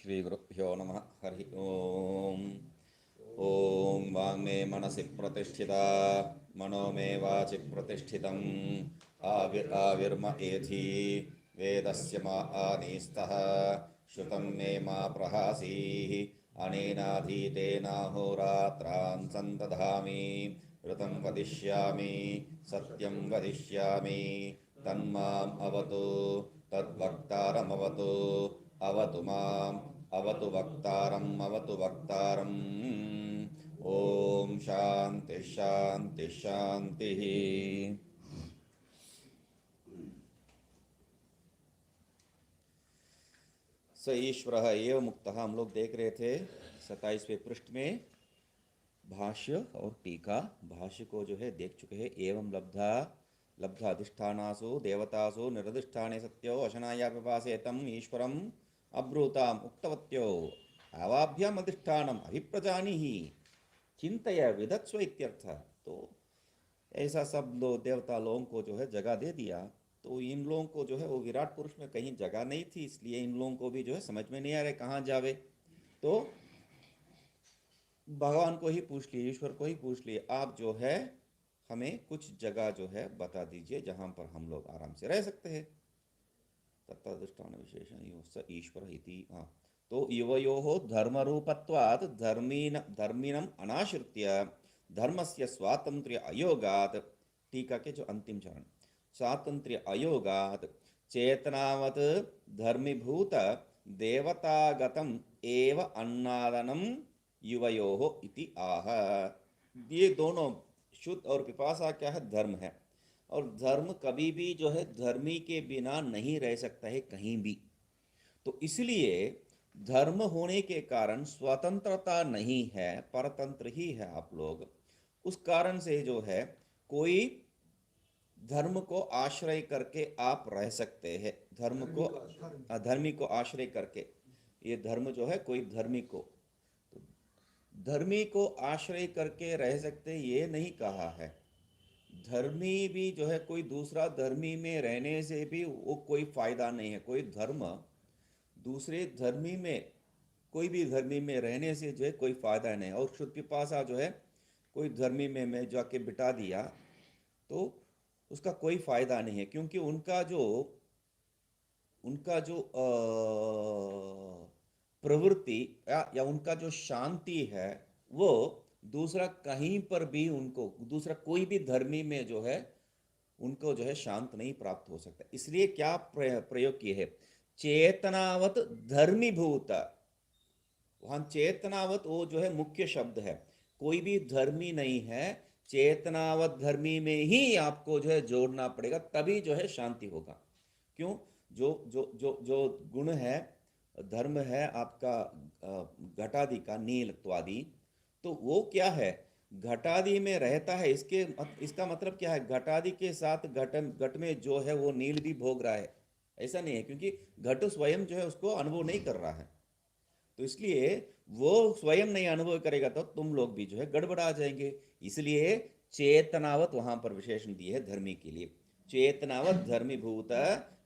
श्रीगुरुभ्यो नमः। हरि ओम। ओम वाङ्मे मनसि प्रतिष्ठिता मनो मे वाचि प्रतिष्ठितम् आविर्म एधि वेदस्य मा आनीस्तः श्रुतं मे मा प्रहासीः अनेनाधीतेनाहोरात्रान् सन्तधामि ऋतं वदिष्यामि सत्यं वदिष्यामि तन्माम् अवतु तद्वक्तारमवतु अवतु माम् अवतु वक्तारम् अवतु वक्तारम्। ओम शांति शांति शांति। स ईश्वरः एव मुक्तः। हम लोग देख रहे थे 27वें पृष्ठ में भाष्य और टीका। भाष्य को जो है देख चुके हैं। एवं लब्धाधिष्ठानासु देवतासु निरधिष्ठाने सत्यो अशनाया पिपासेतम् ईश्वरम् अब्रूताम् उक्तवत्यो आवाभ्याम अधिष्ठानम अभिप्रजानीहि चिंतय विदत्स्व इत्यर्थ। तो ऐसा सब लोग देवता लोगों को जो है जगह दे दिया। तो इन लोगों को जो है वो विराट पुरुष में कहीं जगह नहीं थी, इसलिए इन लोगों को भी जो है समझ में नहीं आ रहा कहाँ जावे। तो भगवान को ही पूछ लिए, ईश्वर को ही पूछ लिए, आप जो है हमें कुछ जगह जो है बता दीजिए जहाँ पर हम लोग आराम से रह सकते हैं। तत्तादृष्टान विशेषण स ईश्वर इति। तो युवयोः धर्मरूपत्वात् धर्मिणम् अनाश्रित्य धर्मस्य स्वातंत्र्य अयोगात्। टीका के जो अंतिम चरण, स्वातंत्र्य अयोगात् चेतनावत् धर्मीभूत देवतागतम् एव अन्नादनम् युवयोः इति आह। ये दोनों शुद्ध और पिपासा क्या है? धर्म है। और धर्म कभी भी जो है धर्मी के बिना नहीं रह सकता है कहीं भी। तो इसलिए धर्म होने के कारण स्वतंत्रता नहीं है, परतंत्र ही है आप लोग। उस कारण से जो है कोई धर्म को आश्रय करके आप रह सकते हैं। धर्मी को आश्रय करके, ये धर्म जो है कोई धर्मी को, तो धर्मी को आश्रय करके रह सकते ये नहीं कहा है। धर्मी भी जो है कोई दूसरा धर्मी में रहने से भी वो कोई फायदा नहीं है। कोई धर्म दूसरे धर्मी में, कोई भी धर्मी में रहने से जो है कोई फायदा नहीं है। और शुद्ध पिपासा जो है कोई धर्मी में मैं जाके बिठा दिया तो उसका कोई फायदा नहीं है, क्योंकि उनका जो प्रवृत्ति या उनका जो शांति है वो दूसरा कहीं पर भी, उनको दूसरा कोई भी धर्मी में जो है उनको जो है शांत नहीं प्राप्त हो सकता। इसलिए क्या प्रयोग किए है? चेतनावत धर्मीभूत। वहां चेतनावत वो जो है मुख्य शब्द है। कोई भी धर्मी नहीं है, चेतनावत धर्मी में ही आपको जो है जोड़ना पड़ेगा, तभी जो है शांति होगा। क्यों? जो जो जो जो गुण है, धर्म है आपका घटादि का, नीलत्वादि, तो वो क्या है? घटादि में रहता है। इसका मतलब क्या है? घटादि के साथ घट में जो है वो नील भी भोग रहा है, ऐसा नहीं है, क्योंकि घट स्वयं जो है उसको अनुभव नहीं कर रहा है। तो इसलिए वो स्वयं नहीं अनुभव करेगा तो तुम लोग भी जो है गड़बड़ा जाएंगे। इसलिए चेतनावत वहां पर विशेषण दिए है धर्मी के लिए। चेतनावत धर्मीभूत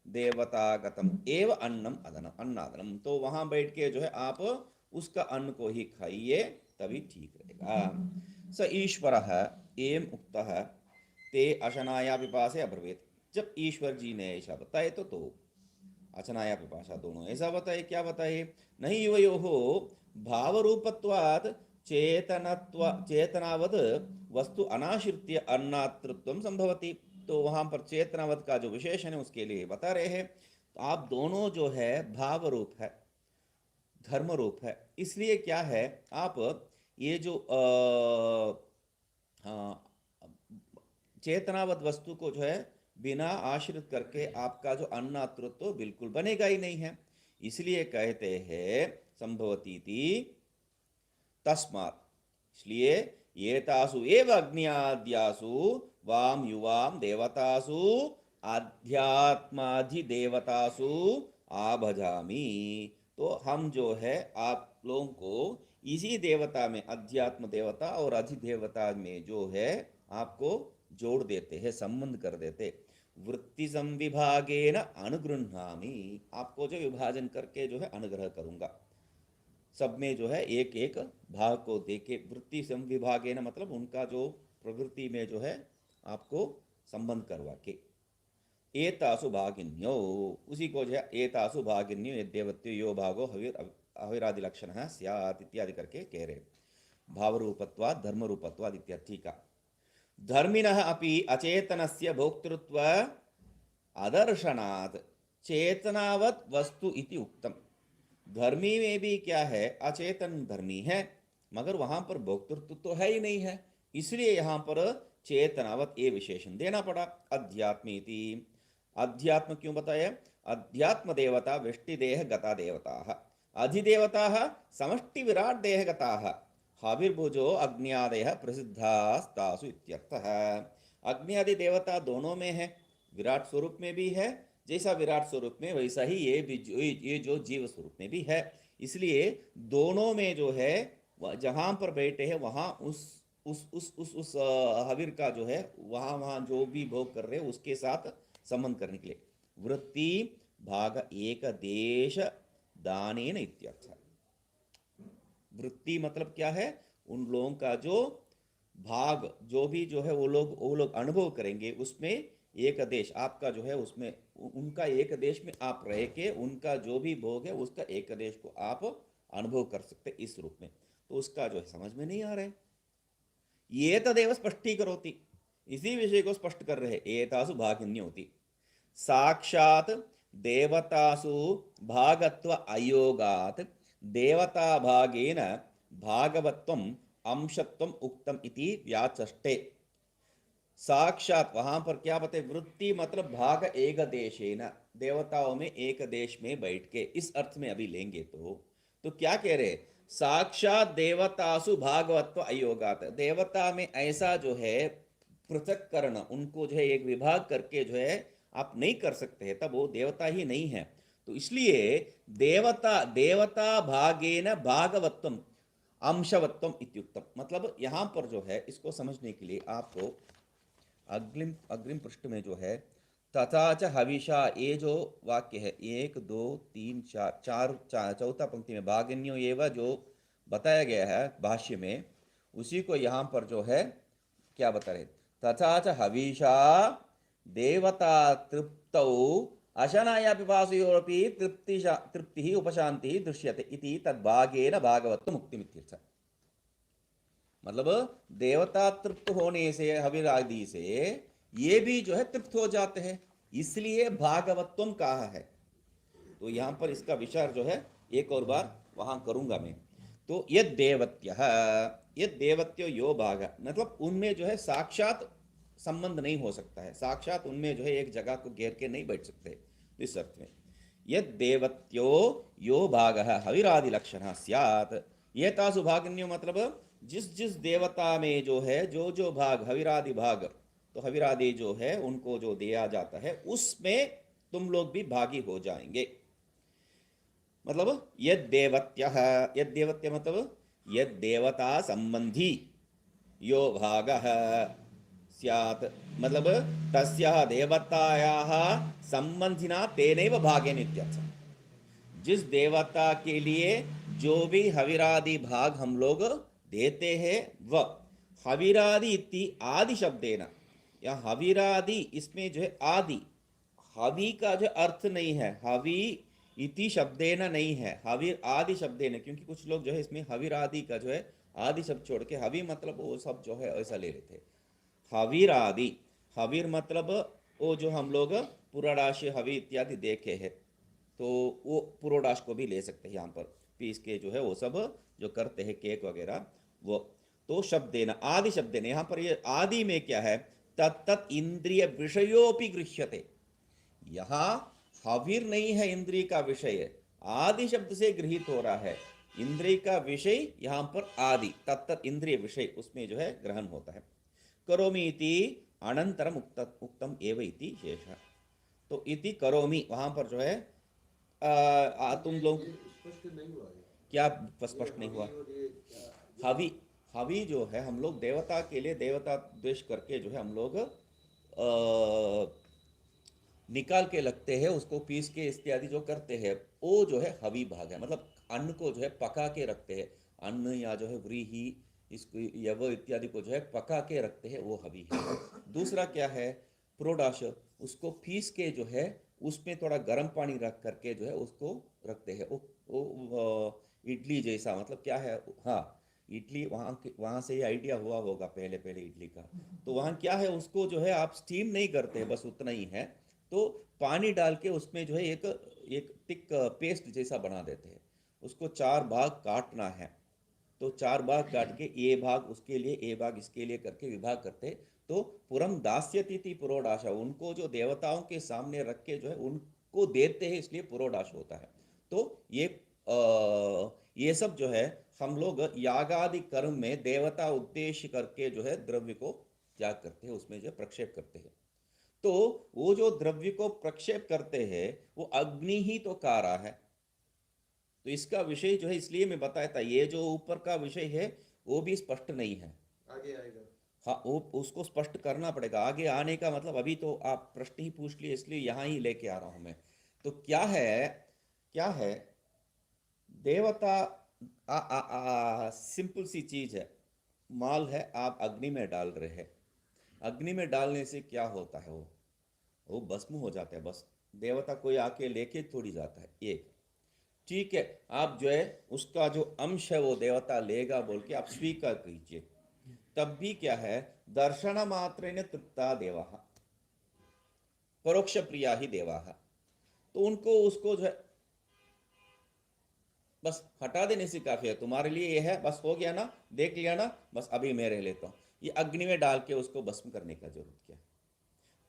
देवतागतम एव अन्नम अदनम अन्नादनम। तो वहां बैठ के जो है आप उसका अन्न को ही खाइए, तभी ठीक रहेगा। स ईश्वर एम उक्त ते अशनाया पिपासे अब्रवीत। जब ईश्वर जी ने ऐसा बताए तो अचनाया पिपासा दोनों ऐसा बताए। क्या बताए? नहीं युवयोः भावरूपत्वात् चेतनावद वस्तु अनाश्रित्य अन्नातृत्वं संभवति। तो वहां पर चेतनावद का जो विशेषण है उसके लिए बता रहे हैं। तो आप दोनों जो है भाव रूप है, धर्म रूप है। इसलिए क्या है, आप ये जो चेतनावद वस्तु को जो है बिना आश्रित करके आपका जो अन्नातृत्व तो बिल्कुल बनेगा ही नहीं है। इसलिए कहते हैं संभवती थी तस्मात्। इसलिए एतासु एव अग्न्याद्यासु वाम युवाम देवतासु आध्यात्माधिदेवतासु आभजामि। तो हम जो है आप लोगों को इसी देवता में, अध्यात्म देवता और अधिदेवता में जो है आपको जोड़ देते हैं, संबंध कर देते। वृत्ति संविभागेन अनुगृह्णामि, आपको जो विभाजन करके जो है अनुग्रह करूंगा। सब में जो है एक एक भाग को देके, वृत्ति सम विभागे न मतलब उनका जो प्रवृत्ति में जो है आपको संबंध करवा के, एतासु भागिन्यो, उसी को जो है एतासु भागिन्यो यद्देवत्यो यो भागो हविरादि लक्षण स्यात् इत्यादि करके कह रहे। भाव रूपत्वात् धर्म रूपत्वात् इत्यर्थी का। धर्मिणः अपि अचेतनस्य भोक्तृत्व अदर्शनात् चेतनावत् वस्तु इति उक्तम। धर्मी में भी क्या है, अचेतन धर्मी है मगर वहां पर भोक्तृत्व तो है ही नहीं है, इसलिए यहां पर चेतनावत ये विशेषण देना पड़ा। अध्यात्मीति, अध्यात्म क्यों बताया? अध्यात्म देवता वृष्टि देह गता देवता, अधिदेवता समष्टि विराट देह गता, हाविर्भुजो अग्न्यादय प्रसिद्धास्तासु इत्यर्थः। अग्नि देवता दोनों में है, विराट स्वरूप में भी है, जैसा विराट स्वरूप में वैसा ही ये जो जीव स्वरूप में भी है, इसलिए दोनों में जो है जहां पर बैठे हैं वहां उस हविर का जो है वहां जो भी भोग कर रहे हैं उसके साथ संबंध करने के लिए वृत्ति भाग एक देश दानेन इत्यर्थ। वृत्ति मतलब क्या है? उन लोगों का जो भाग जो भी जो है वो लोग अनुभव करेंगे, उसमें एक देश आपका जो है उसमें उनका एक देश में आप रह के उनका जो भी भोग है उसका एक देश को आप अनुभव कर सकते इस रूप में। तो उसका जो है समझ में नहीं आ रहा है। ये तदेव स्पष्टीकरोति, इसी विषय को स्पष्ट कर रहे। एतासु भागिन्य होती साक्षात देवतासु भागत्व अयोगात देवता भागेन भागवत्वम अंशत्वम उक्तम इति व्याचष्टे। साक्षात वहां पर क्या बताए? वृत्ति मतलब भाग एक देशेन, देवताओं में एक देश में बैठ के, इस अर्थ में अभी लेंगे तो क्या कह रहे? साक्षात देवतासु भागवत्व अयोगात, देवता में ऐसा जो है पृथक करण, उनको जो है एक विभाग करके जो है आप नहीं कर सकते हैं, तब वो देवता ही नहीं है। तो इसलिए देवता भागेन भागवत्वम अंशवत्वम इत्युक्तम, मतलब यहां पर जो है इसको समझने के लिए आपको अग्रिम पृष्ठ में जो है तथा च हविषा, ये जो वाक्य है 1 2 3 4 चौथा पंक्ति में भागिन्यो एव जो बताया गया है भाष्य में, उसी को यहाँ पर जो है क्या बता रहे? तथा च हविषा देवता तृप्तौ अशनाया पिपासयोरपि तृप्ति उपशांति दृश्यते इति तद्भागेन भागवत मुक्तिमित्यर्थ। मतलब देवता तृप्त होने से हविर आदि से ये भी जो है तृप्त हो जाते हैं, इसलिए भागवत्वम कहा है। तो यहां पर इसका विचार जो है एक और बार वहां करूंगा मैं। तो यद देवत्यो यो भाग, मतलब उनमें जो है साक्षात संबंध नहीं हो सकता है, साक्षात उनमें जो है एक जगह को घेर के नहीं बैठ सकते इस अर्थ में। यद देवत्यो यो भाग हविरादि लक्षण स्यात्, ये तासु भागिन्यो मतलब जिस देवता में जो है जो भाग हविरादि भाग, तो हविरादि जो है उनको जो दिया जाता है उसमें तुम लोग भी भागी हो जाएंगे। मतलब यद देवत्य मतलब यद देवता संबंधी यो भाग स्यात्, मतलब तस्याः देवतायाः संबंधिना तेनैव भागेन इत्यर्थ। जिस देवता के लिए जो भी हविरादि भाग हम लोग देते हैं वह हविरादि इति आदि शब्देन, या हविरादि इसमें जो है आदि, हवि का जो अर्थ नहीं है, हवि इति शब्देन नहीं है, हविर आदि शब्देन, क्योंकि कुछ लोग जो है इसमें हविर आदि का जो है आदि शब्द छोड़ के हवि मतलब वो सब जो है ऐसा ले लेते। हविर आदि, हविर मतलब वो जो हम लोग पुराडाशी हवि इत्यादि देखे हैं, तो वो पुरोडाश को भी ले सकते हैं यहाँ पर पीस के जो है वो सब जो करते हैं केक वगैरह वो। तो शब्देन आदि शब्देन, यहाँ पर ये आदि में क्या है? तत्त इंद्रिय विषयोपि गृह्यते। यहाँ हविर नहीं है इंद्रिय का विषय, आदि शब्द से गृहित हो रहा है। इंद्रिय का विषय यहाँ पर आदि, तत्त इंद्रिय विषय उसमें जो है ग्रहण होता है। करोमि इति अनंतरम उक्तम एव इति शेष। तो इति करोमि वहां पर जो है तुम लोग क्या स्पष्ट नहीं हुआ? हवि जो है हम लोग देवता के लिए देवता द्वेष करके जो है हम लोग निकाल के लगते हैं, उसको पीस के इत्यादि जो करते हैं, वो जो है हवी भाग है। मतलब अन्न को जो है पका के रखते हैं, अन्न या जो है व्रीहि इसको यव इत्यादि को जो है पका के रखते हैं, वो हवी है। दूसरा क्या है, प्रोडाश, उसको पीस के जो है उसमें थोड़ा गर्म पानी रख करके जो है उसको रखते हैं। वो इडली जैसा, मतलब क्या है, हाँ, इडली वहाँ से ही आइडिया हुआ होगा पहले पहले इडली का। तो वहाँ क्या है, उसको जो है आप स्टीम नहीं करते, बस उतना ही है। तो पानी डाल के उसमें जो है एक एक थिक पेस्ट जैसा बना देते हैं। उसको चार भाग काटना है, तो चार भाग काट के ए भाग उसके लिए, ए भाग इसके लिए करके विभाग करते हैं। तो पुरम दास्यतिथि पुरोडाशा, उनको जो देवताओं के सामने रख के जो है उनको देते हैं, इसलिए पुरोडाश होता है। तो ये सब जो है हम लोग यागादि कर्म में देवता उद्देश्य करके जो है द्रव्य को त्याग करते हैं, उसमें जो प्रक्षेप करते हैं। तो वो जो द्रव्य को प्रक्षेप करते हैं वो अग्नि ही तो कारा है। तो इसका विषय जो है, इसलिए मैं बताया था, ये जो ऊपर का विषय है वो भी स्पष्ट नहीं है, आगे आएगा। हाँ वो उसको स्पष्ट करना पड़ेगा। आगे आने का मतलब, अभी तो आप प्रश्न ही पूछ लिए इसलिए यहाँ ही लेके आ रहा हूँ मैं। तो क्या है, क्या है, देवता सिंपल सी चीज है, माल है, आप अग्नि में डाल रहे हैं। अग्नि में डालने से क्या होता है, वो भस्म हो जाता है बस। देवता कोई आके लेके थोड़ी जाता है ये, ठीक है। आप जो है उसका जो अंश है वो देवता लेगा बोल के आप स्वीकार कीजिए, तब भी क्या है, दर्शन मात्रेण तृप्ता देवा, परोक्ष प्रिया ही देवा। तो उनको उसको जो है बस हटा देने से काफी है, तुम्हारे लिए ये है, बस हो गया ना, देख लिया ना, बस अभी मैं रह लेता हूँ। ये अग्नि में डाल के उसको भस्म करने का जरूरत क्या।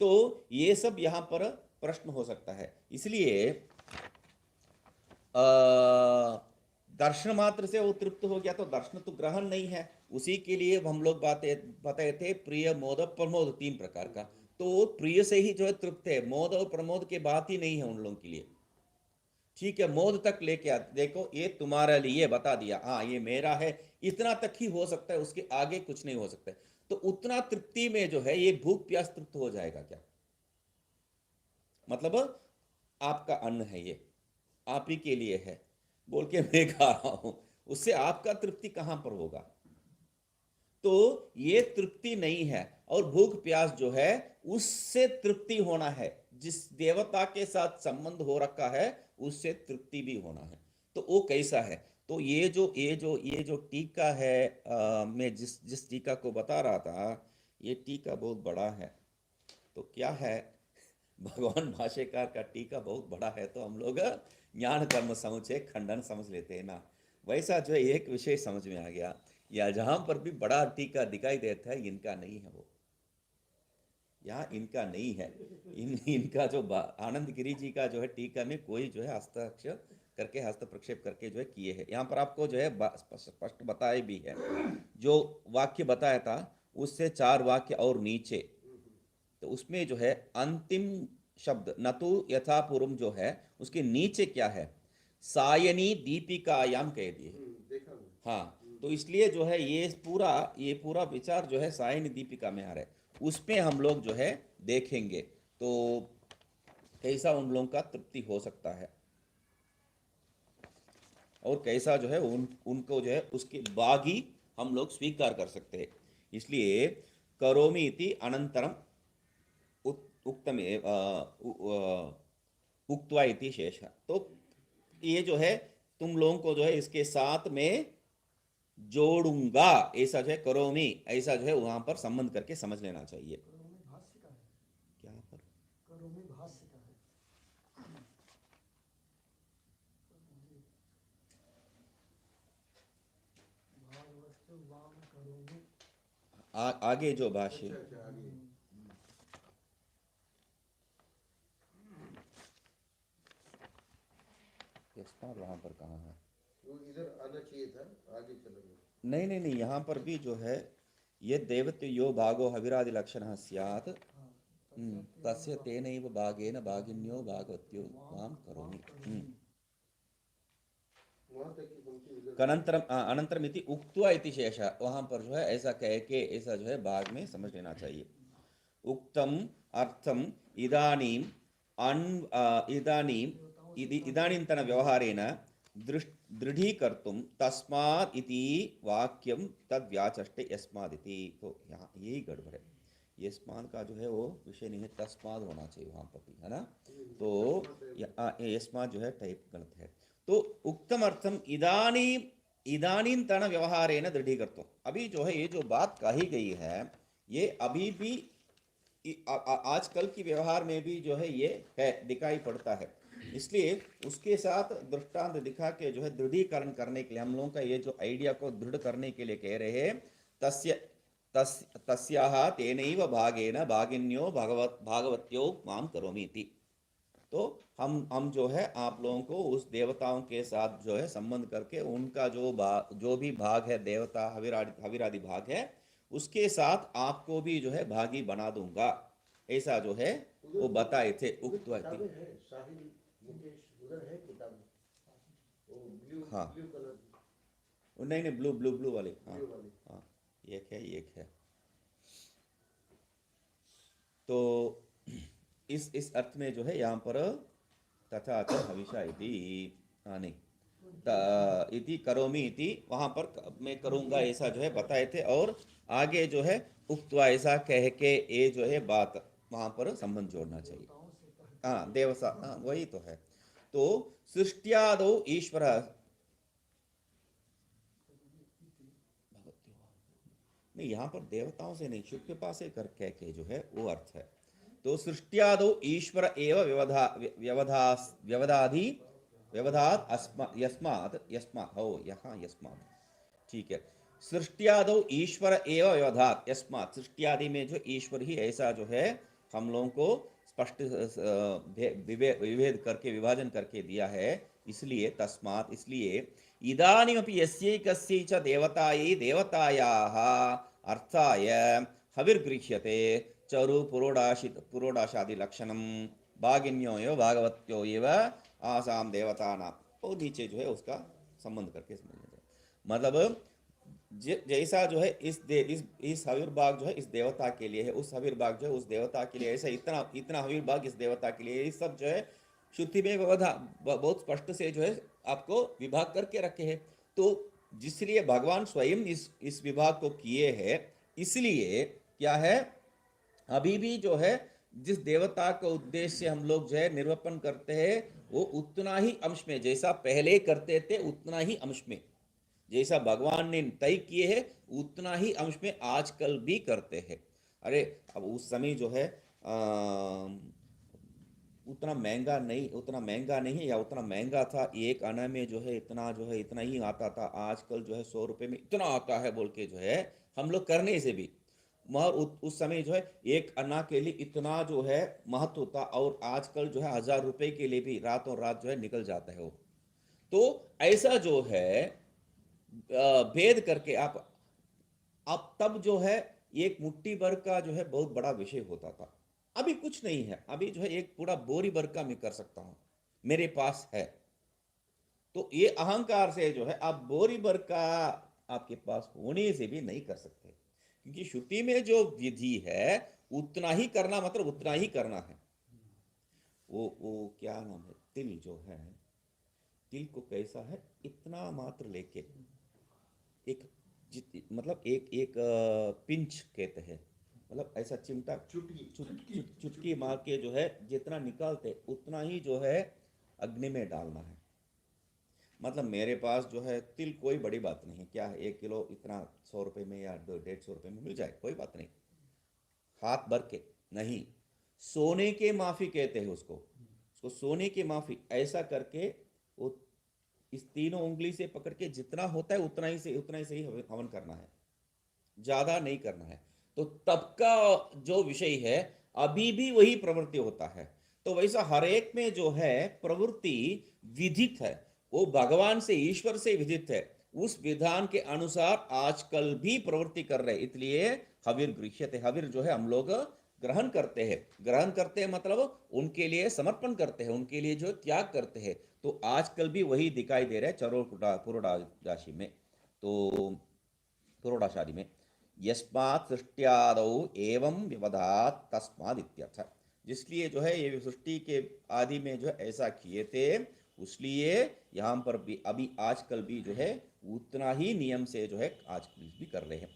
तो ये सब यहाँ पर प्रश्न हो सकता है, इसलिए दर्शन मात्र से वो तृप्त हो गया, तो दर्शन तो ग्रहण नहीं है। उसी के लिए हम लोग बातें बताए थे, प्रिय मोद प्रमोद तीन प्रकार का। तो प्रिय से ही जो है तृप्त है, मोद और प्रमोद के बात ही नहीं है उन लोगों के लिए। ठीक है, मोद तक लेके आते, देखो ये तुम्हारे लिए बता दिया, हाँ ये मेरा है, इतना तक ही हो सकता है, उसके आगे कुछ नहीं हो सकता है। तो उतना तृप्ति में जो है ये भूख प्यास तृप्त हो जाएगा क्या, मतलब आपका अन्न है ये, आप ही के लिए है बोल के मैं खा रहा हूं, उससे आपका तृप्ति कहां पर होगा। तो ये तृप्ति नहीं है, और भूख प्यास जो है उससे तृप्ति होना है, जिस देवता के साथ संबंध हो रखा है उससे तृप्ति भी होना है। तो वो कैसा है, तो ये जो टीका है, मैं जिस जिस टीका को बता रहा था, ये टीका बहुत बड़ा है। तो क्या है, भगवान भाष्यकार का टीका बहुत बड़ा है, तो हम लोग ज्ञान कर्म समुच्चय खंडन समझ लेते हैं ना। वैसा जो है एक विषय समझ में आ गया, या जहां पर भी बड़ा टीका दिखाई देता है, इनका नहीं है वो, यहाँ इनका नहीं है। इनका जो आनंद गिरी जी का जो है टीका में कोई जो है हस्ताक्षर करके, हस्त प्रक्षेप करके जो है किए हैं। यहाँ पर आपको जो है स्पष्ट बताया भी है, जो वाक्य बताया था उससे चार वाक्य और नीचे, तो उसमें जो है अंतिम शब्द नतु यथा पूर्वम जो है, उसके नीचे क्या है, सायनी दीपिकायाम कह दिए। देखा मैं। हाँ, तो इसलिए जो है ये पूरा विचार जो है सायनी दीपिका में आ रहा है, उसमें हम लोग जो है देखेंगे। तो कैसा उन लोगों का तृप्ति हो सकता है, और कैसा जो है उनको जो है उसके बाद ही हम लोग स्वीकार कर सकते हैं। इसलिए करोमि इति अनंतरम उक्तम उक्त्वा इति शेष। तो ये जो है तुम लोगों को जो है इसके साथ में जोड़ूंगा, ऐसा जो है करोमि, ऐसा जो है वहां पर संबंध करके समझ लेना चाहिए। करोमि भाष्य का है। क्या पर, करोमि भाष्य का है। भागवत वाम करोमि। आगे जो भाष्य, अच्छा अच्छा आगे। वहां पर कहाँ है, वो इधर आना चाहिए था, आगे चलेंगे। नहीं नहीं नहीं, यहाँ पर भी जो है ये देवत्व यो भागो हविरादि लक्षण स्यात्, हाँ, तस्य तेनैव भागेन भागिन्यो भागवत्यो माम करोमि। वहां तक की पंक्ति उधर। अनंतरम अनंतरम इति उक्त्वा इति शेष, वहां पर जो है ऐसा कह के, ऐसा जो है भाग में समझ लेना चाहिए। उक्तम अर्थम इदानीम इदानीम् इदानीन्तन व्यवहारेण दृढ़ीकर्तुं तस्मात् इति वाक्यं तद व्याचष्टे यस्माद् इति। तो यहाँ यही गड़बड़ है, यस्माद् का जो है वो विषय नहीं है, तस्माद् होना चाहिए वहाँ पर भी, है ना। तो यस्माद् जो है टाइप गलत है। तो उक्तम अर्थम इदानीन्तन व्यवहारेण दृढ़ीकर्तुं, अभी जो है ये जो बात कही गई है ये अभी भी आजकल की व्यवहार में भी जो है ये है, दिखाई पड़ता है। इसलिए उसके साथ दृष्टांत दिखा के जो है दृढ़ीकरण करने के लिए, हम लोगों का ये जो आइडिया को दृढ़ करने के लिए कह रहे हैं, तस्याः तेनैव भागेन भागिन्यो भागवत्यो मां करोमि इति। तो हम जो है आप लोगों को उस देवताओं के साथ जो है संबंध करके उनका जो भी भाग है, देवता हविरादि भाग है, उसके साथ आपको भी जो है भागी बना दूंगा, ऐसा जो है वो बताए थे। उक्तवा किताबें हैं, साहिल मुकेश उधर है किताबें, वो ब्लू हाँ। ब्लू कलर नहीं ब्लू वाले, हाँ ब्लू वाली। हाँ, एक है। तो इस अर्थ में जो है यहाँ पर तथा च हविषा इति, नहीं इति करोमि इति, वहाँ पर मैं करूँगा ऐसा जो है बताए थे। और आगे जो है उक्तवा ऐसा कह के ये जो है बात वहाँ पर संबंध जोड़ना चाहिए। हाँ देवसा, हाँ वही तो है। तो सृष्ट्यादौ ईश्वर, नहीं यहाँ पर देवताओं से नहीं, शुक्र पास से कर कह के जो है वो अर्थ है। तो सृष्ट्यादौ ईश्वर एव व्यवधात यस्मात् हो यहाँ यस्मात्, ठीक है। सृष्ट्यादौ ईश्वर एव व्यवधात यस्मात्, सृष्ट्यादि में जो ईश्वर ही ऐसा जो है हम लोगों को स्पष्ट विभेद करके विभाजन करके दिया है, इसलिए तस्मात्, इसलिए इदानीमपि यस्यैकस्यै च देवतायै देवतायाः अर्थाय हविर्गृह्यते चरु पुरोडाशादि लक्षणम भागिन्यो एव भागवत्यो एव आसाम देवतानां, और नीचे जो है उसका संबंध करके समझना, मतलब जैसा जो है इस हविर्भाग जो है इस देवता के लिए है, उस हविर्भाग जो है उस देवता के लिए, ऐसा इतना हविर्भाग इस देवता के लिए, ये सब जो है श्रुति में बहुत स्पष्ट से जो है आपको विभाग करके रखे हैं। तो जिसलिए भगवान स्वयं इस विभाग को किए हैं, इसलिए क्या है अभी भी जो है जिस देवता का उद्देश्य हम लोग जो है निरूपण करते हैं वो उतना ही अंश में, जैसा पहले करते थे उतना ही अंश में, जैसा भगवान ने तय किए है उतना ही अंश में आजकल भी करते हैं। अरे अब उस समय जो है उतना महंगा नहीं या उतना महंगा था, एक आना में जो है इतना ही आता था, आजकल जो है 100 रुपये में इतना आता है बोल के जो है हम लोग करने से भी, मगर उस समय जो है एक अन्ना के लिए इतना जो है महत्व था, और आजकल जो है 1000 रुपये के लिए भी रातों रात जो है निकल जाता है वो। तो ऐसा जो है भेद करके आप तब जो है एक मुट्ठी भर का जो है बहुत बड़ा विषय होता था, अभी कुछ नहीं है, अभी जो है एक पूरा बोरी भर का मैं कर सकता हूं, मेरे पास है। तो ये अहंकार से जो है आप बोरी भर का आपके पास होने से भी नहीं कर सकते, क्योंकि श्रुति में जो विधि है उतना ही करना, मतलब उतना ही करना है। वो क्या नाम है, तिल जो है, तिल को कैसा है, इतना मात्र लेके एक मतलब एक पिंच कहते हैं, मतलब ऐसा चिमटा चुटकी मार के जो है जितना निकालते उतना ही जो है अग्नि में डालना है। मतलब मेरे पास जो है तिल कोई बड़ी बात नहीं है, क्या है 1 किलो इतना 100 रुपये में या 150 रुपये में मिल जाए, कोई बात नहीं, हाथ भर के नहीं, सोने के माफी कहते हैं उसको सोने की माफी, ऐसा करके वो इस तीनों उंगली से पकड़ के जितना होता है उतना ही से ही हवन करना है, ज्यादा नहीं करना है। तो तब का जो विषय है अभी भी वही प्रवृत्ति होता है। तो वैसा हर एक में जो है प्रवृत्ति विधित है, वो भगवान से ईश्वर से विधित है, उस विधान के अनुसार आजकल भी प्रवृत्ति कर रहे, इसलिए हविर गृह्यते, हविर जो है हम लोग ग्रहण करते हैं मतलब उनके लिए समर्पण करते हैं, उनके लिए जो त्याग करते हैं। तो आजकल भी वही दिखाई दे रहा है चरो पुरोडाशि में, तो पुरोडाशादि में यस्मात् सृष्ट्यादौ एवं व्यवधात् तस्माद् इत्यर्थ। जिसलिए जो है ये सृष्टि के आदि में जो है ऐसा किए थे, इसलिए यहाँ पर भी अभी आजकल भी जो है उतना ही नियम से जो है आजकल भी कर रहे हैं।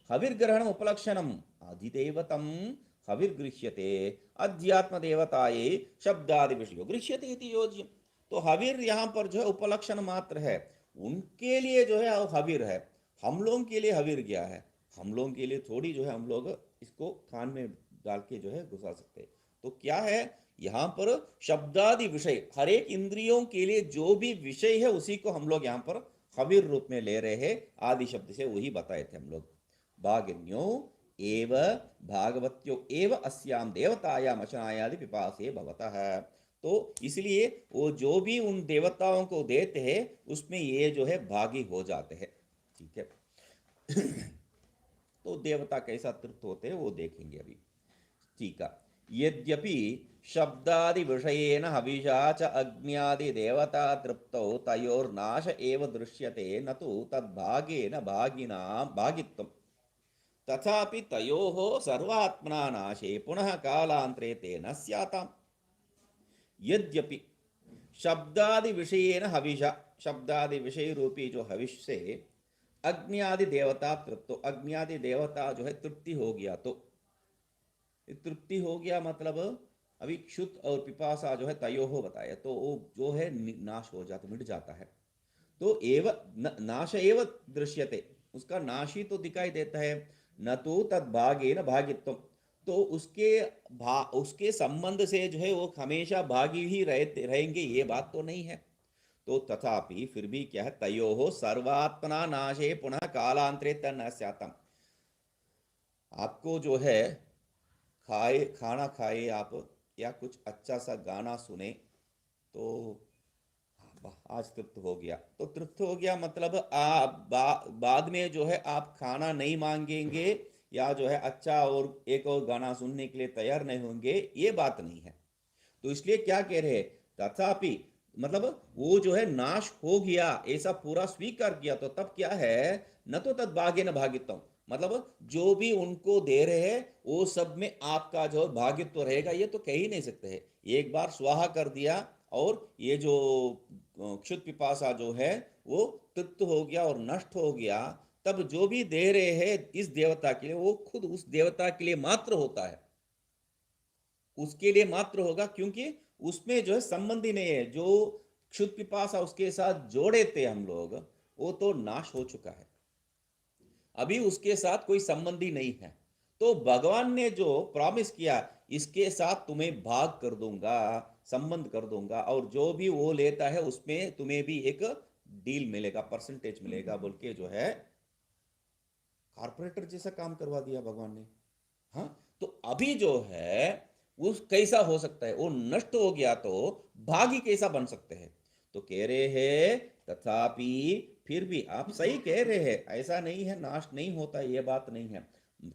हविर्ग्रहण उपलक्षणम अधिदेवतम हविर्गृह्यते अध्यात्म देवताये शब्दादि विषयो गृह्यते इति योज्यम। तो हविर यहाँ पर जो है उपलक्षण मात्र है, उनके लिए जो है हविर है, हम लोगों के लिए हविर क्या है, हम लोगों के लिए थोड़ी जो है हम लोग इसको कान में डाल के जो है घुसा सकते हैं। तो क्या है यहाँ पर शब्दादि विषय, हर एक इंद्रियों के लिए जो भी विषय है उसी को हम लोग यहाँ पर हविर रूप में ले रहे हैं। आदि शब्द से वही बताए थे हम लोग। भागिन्यो एव भागवत्यो एव अस्याम देवतायाम अशनायादि पिपासे भवतः। तो इसलिए वो जो भी उन देवताओं को देते हैं उसमें ये जो है भागी हो जाते हैं। ठीक है। तो देवता कैसा तृप्त होते हैं वो देखेंगे अभी। ठीक है। यद्यपि शब्दादि विषयेन हविषा च अग्न्यादि देवता तृप्तौ तयोर्नाश एव दृश्यते न तु तद्भागेन भागिनां भागित्वम्। तथापि तयोः सर्वात्मना नाशे पुनः कालांतरे तेन स्याताम्। यद्यपि शब्दादि विषयेन हविषा, शब्दादि विषय रूपी जो हविष से अग्न्यादि देवता तृप्तो, अग्न्यादि देवता जो है तृप्ति हो गया, तो तृप्ति हो गया मतलब अभी क्षुत और पिपासा जो है तयो हो बताया, तो वो जो है नाश हो जाता, मिट जाता है। तो एव नाश एव दृश्यते, उसका नाश ही तो दिखाई देता है। न तो तद भागे न भागित्व, तो उसके संबंध से जो है वो हमेशा भागी ही रहेंगे ये बात तो नहीं है। तो तथापि फिर भी क्या है, तयो हो सर्वात्मना नाशे पुनः कालांतरे तन्न स्यातम। आपको जो है खाना खाए आप या कुछ अच्छा सा गाना सुने तो आज तृप्त हो गया, तो तृप्त हो गया मतलब बाद में जो है आप खाना नहीं मांगेंगे या जो है अच्छा और एक और गाना सुनने के लिए तैयार नहीं होंगे, ये बात नहीं है। तो इसलिए क्या कह रहे हैं, तथापि मतलब वो जो है नाश हो गया ऐसा पूरा स्वीकार किया, तो तब क्या है, न तो तद भाग्य न भागित्व, मतलब जो भी उनको दे रहे हैं वो सब में आपका जो भागित्व रहेगा ये तो कह ही नहीं सकते हैं। एक बार स्वाहा कर दिया और ये जो क्षुत पिपासा जो है वो तृप्त हो गया और नष्ट हो गया, तब जो भी दे रहे हैं इस देवता के लिए वो खुद उस देवता के लिए मात्र होता है, उसके लिए मात्र होगा, क्योंकि उसमें जो है संबंधी नहीं है। जो क्षुत पिपासा उसके साथ जोड़े थे हम लोग, वो तो नाश हो चुका है, अभी उसके साथ कोई संबंधी नहीं है। तो भगवान ने जो प्रॉमिस किया इसके साथ तुम्हें भाग कर दूंगा, संबंध कर दूंगा, और जो भी वो लेता है उसमें तुम्हें भी एक डील मिलेगा, परसेंटेज मिलेगा बोल के जो है कारपोरेटर जैसा काम करवा दिया भगवान ने। हाँ, तो अभी जो है वो कैसा हो सकता है, वो नष्ट हो गया तो भागी कैसा बन सकते हैं। तो कह रहे हैं तथापि फिर भी आप सही कह रहे हैं, ऐसा नहीं है नाश नहीं होता, ये बात नहीं है।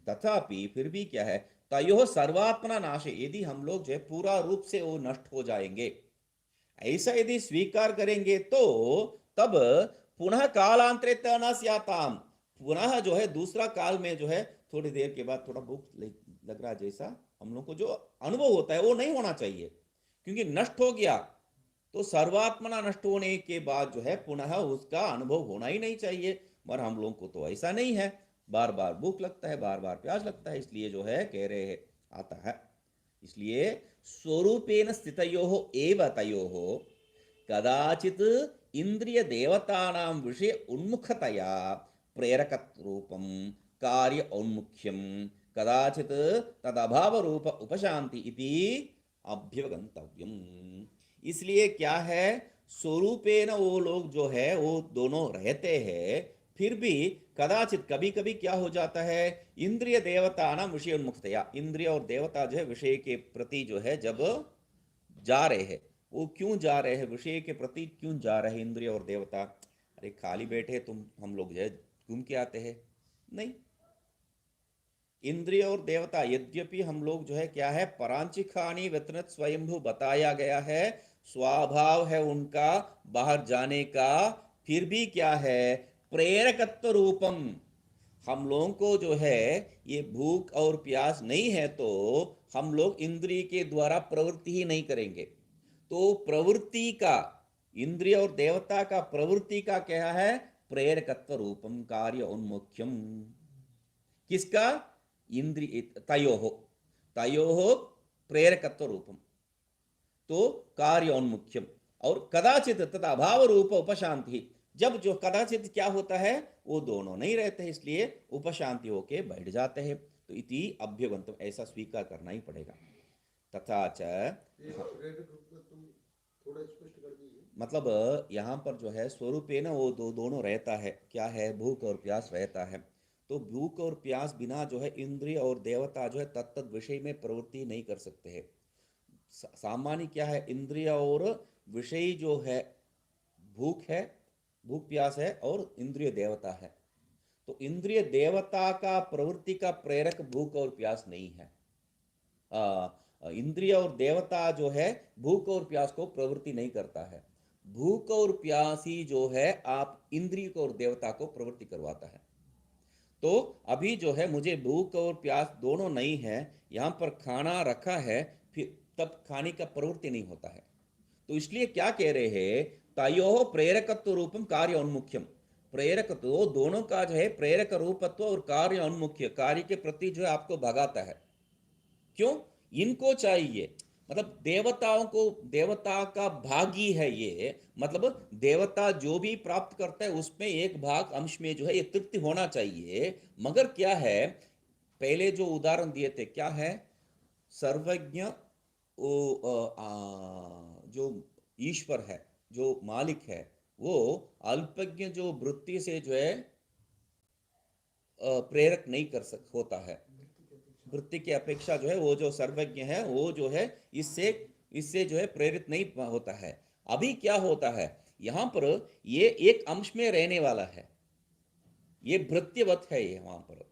तथापि फिर भी क्या है, तयो सर्वात्मना नाश, यदि हम लोग जो है पूरा रूप से वो नष्ट हो जाएंगे ऐसा यदि स्वीकार करेंगे तो तब पुनः कालांतरे न स्याताम, पुनः जो है दूसरा काल में जो है थोड़ी देर के बाद थोड़ा भूख लग रहा जैसा हम लोग को जो अनुभव होता है वो नहीं होना चाहिए, क्योंकि नष्ट हो गया। तो सर्वात्मना नष्ट होने के बाद जो है पुनः उसका अनुभव होना ही नहीं चाहिए, पर हम लोगों को तो ऐसा नहीं है, बार बार भूख लगता है, बार बार प्यास लगता है, इसलिए जो है कह रहे हैं आता है। इसलिए स्वरूपेण स्थितयोः एव तयोः कदाचित् इंद्रिय देवतानां विषय उन्मुखतया प्रेरक रूपम कार्य औन्मुख्यम कदाचित् तदभाव रूप उपशांति इति अभ्यवगंतव्यम। इसलिए क्या है, स्वरूपेण वो लोग जो है वो दोनों रहते हैं, फिर भी कदाचित कभी कभी क्या हो जाता है, इंद्रिय देवता ना विषय उन्मुखतया, इंद्रिय और देवता जो है विषय के प्रति जो है जब जा रहे हैं, वो क्यों जा रहे हैं, विषय के प्रति क्यों जा रहे हैं इंद्रिय और देवता, अरे खाली बैठे तुम हम लोग जो है घूम के आते हैं, नहीं। इंद्रिय और देवता यद्यपि हम लोग जो है क्या है, परांचिखानी व्यतनत स्वयंभू बताया गया है, स्वभाव है उनका बाहर जाने का, फिर भी क्या है प्रेरकत्व रूपम, हम लोगों को जो है ये भूख और प्यास नहीं है तो हम लोग इंद्रिय के द्वारा प्रवृत्ति ही नहीं करेंगे। तो प्रवृत्ति का, इंद्रिय और देवता का प्रवृत्ति का क्या है? प्रेरकत्व रूपम कार्य उन्मुख्यम। किसका? इंद्रिय तयोः, तयोः प्रेरकत्व रूपम, तो कार्योन्मुख्यम। और कदाचित तथा अभाव रूप उपशांति, जब जो कदाचित क्या होता है, वो दोनों नहीं रहते हैं, इसलिए उपशांति होके बैठ जाते हैं। तो इति अभ्युगंतम, ऐसा स्वीकार करना ही पड़ेगा। तथा च थोड़ा स्पष्ट कर दीजिए। मतलब यहाँ पर जो है स्वरूपे ना वो दोनों रहता है, क्या है? भूख और प्यास रहता है। तो भूख और प्यास बिना जो है इंद्रिय और देवता जो है तत्त विषय में प्रवृत्ति नहीं कर सकते हैं। सामान्य क्या है? इंद्रिय और विषय जो है, भूख है, भूख प्यास है, और इंद्रिय देवता है। तो इंद्रिय देवता का प्रवृत्ति का प्रेरक भूख और प्यास नहीं है। इंद्रिय और देवता जो है भूख और प्यास को प्रवृत्ति नहीं करता है। भूख और प्यास ही जो है आप इंद्रिय को और देवता को प्रवृत्ति करवाता है। तो अभी जो है मुझे भूख और प्यास दोनों नहीं है, यहाँ पर खाना रखा है, फिर तब खाने का प्रवृत्ति नहीं होता है। तो इसलिए क्या कह रहे हैं? तयोः प्रेरकत्व रूपम कार्य उन्मुख्यम। प्रेरकत्व दोनों का जो है प्रेरक रूपत्व और कार्य उन्मुख्य, कार्य के प्रति जो है आपको भगाता है। क्यों? इनको चाहिए, मतलब देवताओं को, देवता का भाग ही है ये। मतलब देवता जो भी प्राप्त करता है उसमें एक भाग अंश में जो है ये तृप्ति होना चाहिए। मगर क्या है, पहले जो उदाहरण दिए थे, क्या है? सर्वज्ञ जो ईश्वर है, जो मालिक है, वो अल्पज्ञ जो वृत्ति से जो है प्रेरक नहीं कर होता है। वृत्ति की अपेक्षा जो है वो जो सर्वज्ञ है वो जो है इससे इससे जो है प्रेरित नहीं होता है। अभी क्या होता है, यहाँ पर ये एक अंश में रहने वाला है, ये भृत्यवत है ये वहां पर,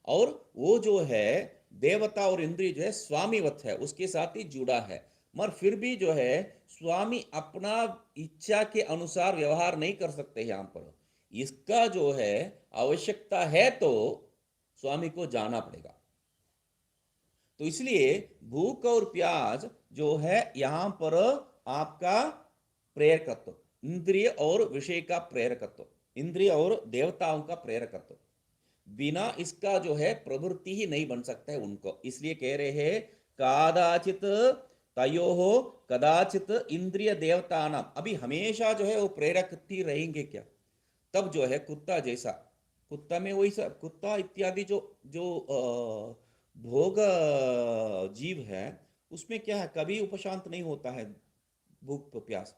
और वो जो है देवता और इंद्रिय जो है स्वामीवत है, उसके साथ ही जुड़ा है। मगर फिर भी जो है स्वामी अपना इच्छा के अनुसार व्यवहार नहीं कर सकते। यहाँ पर इसका जो है आवश्यकता है तो स्वामी को जाना पड़ेगा। तो इसलिए भूख और प्यास जो है यहाँ पर आपका प्रेरकत्व, इंद्रिय और विषय का प्रेरकत्व, इंद्रिय और देवताओं का प्रेरकत्व, बिना इसका जो है प्रवृत्ति ही नहीं बन सकता है उनको। इसलिए कह रहे हैं कदाचित तयोः कदाचित इंद्रिय देवता नाम। अभी हमेशा जो है वो प्रेरक ही रहेंगे क्या? तब जो है कुत्ता जैसा, कुत्ता में वही सब, कुत्ता इत्यादि जो जो भोग जीव है, उसमें क्या है, कभी उपशांत नहीं होता है भूख प्यास,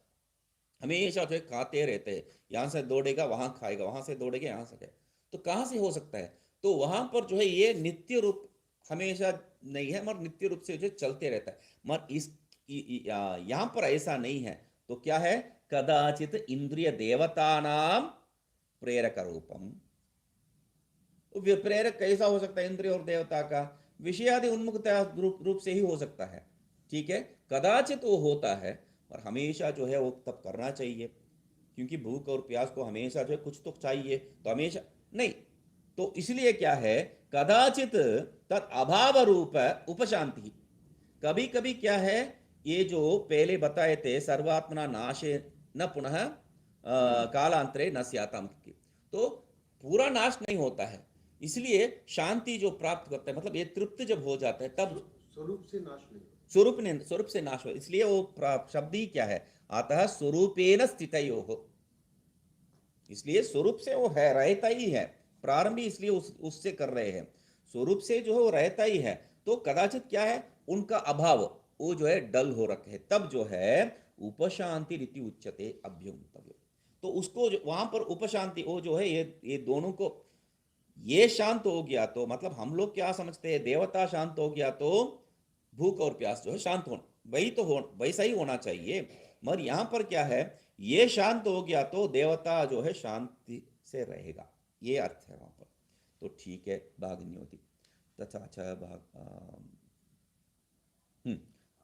हमेशा जो है खाते रहते हैं। यहाँ से दौड़ेगा वहां खाएगा, वहां से दौड़ेगा यहाँ से खाएगा। तो कहाँ से हो सकता है? तो वहां पर जो है ये नित्य रूप हमेशा नहीं है, मगर नित्य रूप से जो चलते रहता है। मगर इस यहाँ पर ऐसा नहीं है। तो क्या है? कदाचित इंद्रिय देवता नाम प्रेरक रूपम। प्रेरक कैसा हो सकता है इंद्रिय और देवता का? विषयादि उन्मुखता रूप से ही हो सकता है। ठीक है, कदाचित वो होता है, और हमेशा जो है वो तब करना चाहिए, क्योंकि भूख और प्यास को हमेशा जो है कुछ तो चाहिए, तो हमेशा नहीं। तो इसलिए क्या है, कदाचित तत् अभाव रूप उपशांति। कभी कभी क्या है, ये जो पहले बताए थे सर्वात्मना नाशे न पुनः कालांतरे न स्याताम, तो पूरा नाश नहीं होता है। इसलिए शांति जो प्राप्त करता है, मतलब ये तृप्त जब हो जाता है तब स्वरूप से नाश नहीं, स्वरूप से नाश हो। इसलिए वो शब्द ही क्या है आता है, स्वरूपेन स्थितयोः। इसलिए स्वरूप से वो है, रहता ही है। प्रारंभ इसलिए उससे कर रहे हैं, स्वरूप से जो है वो रहता ही है। तो कदाचित क्या है, उनका अभाव, वो जो है डल हो रखे है, तब जो है उपशांति रीति उच्यते अभ्युगंतव्य। तो उसको वहां पर उपशांति, वो जो है ये दोनों को, ये शांत हो गया तो मतलब हम लोग क्या समझते हैं, देवता शांत हो गया तो भूख और प्यास जो है शांत होना, वही तो हो, वैसा ही होना चाहिए। मगर यहां पर क्या है, ये शांत हो गया तो देवता जो है शांति से रहेगा, ये अर्थ है वहां पर। तो ठीक है, भागनी होती तथा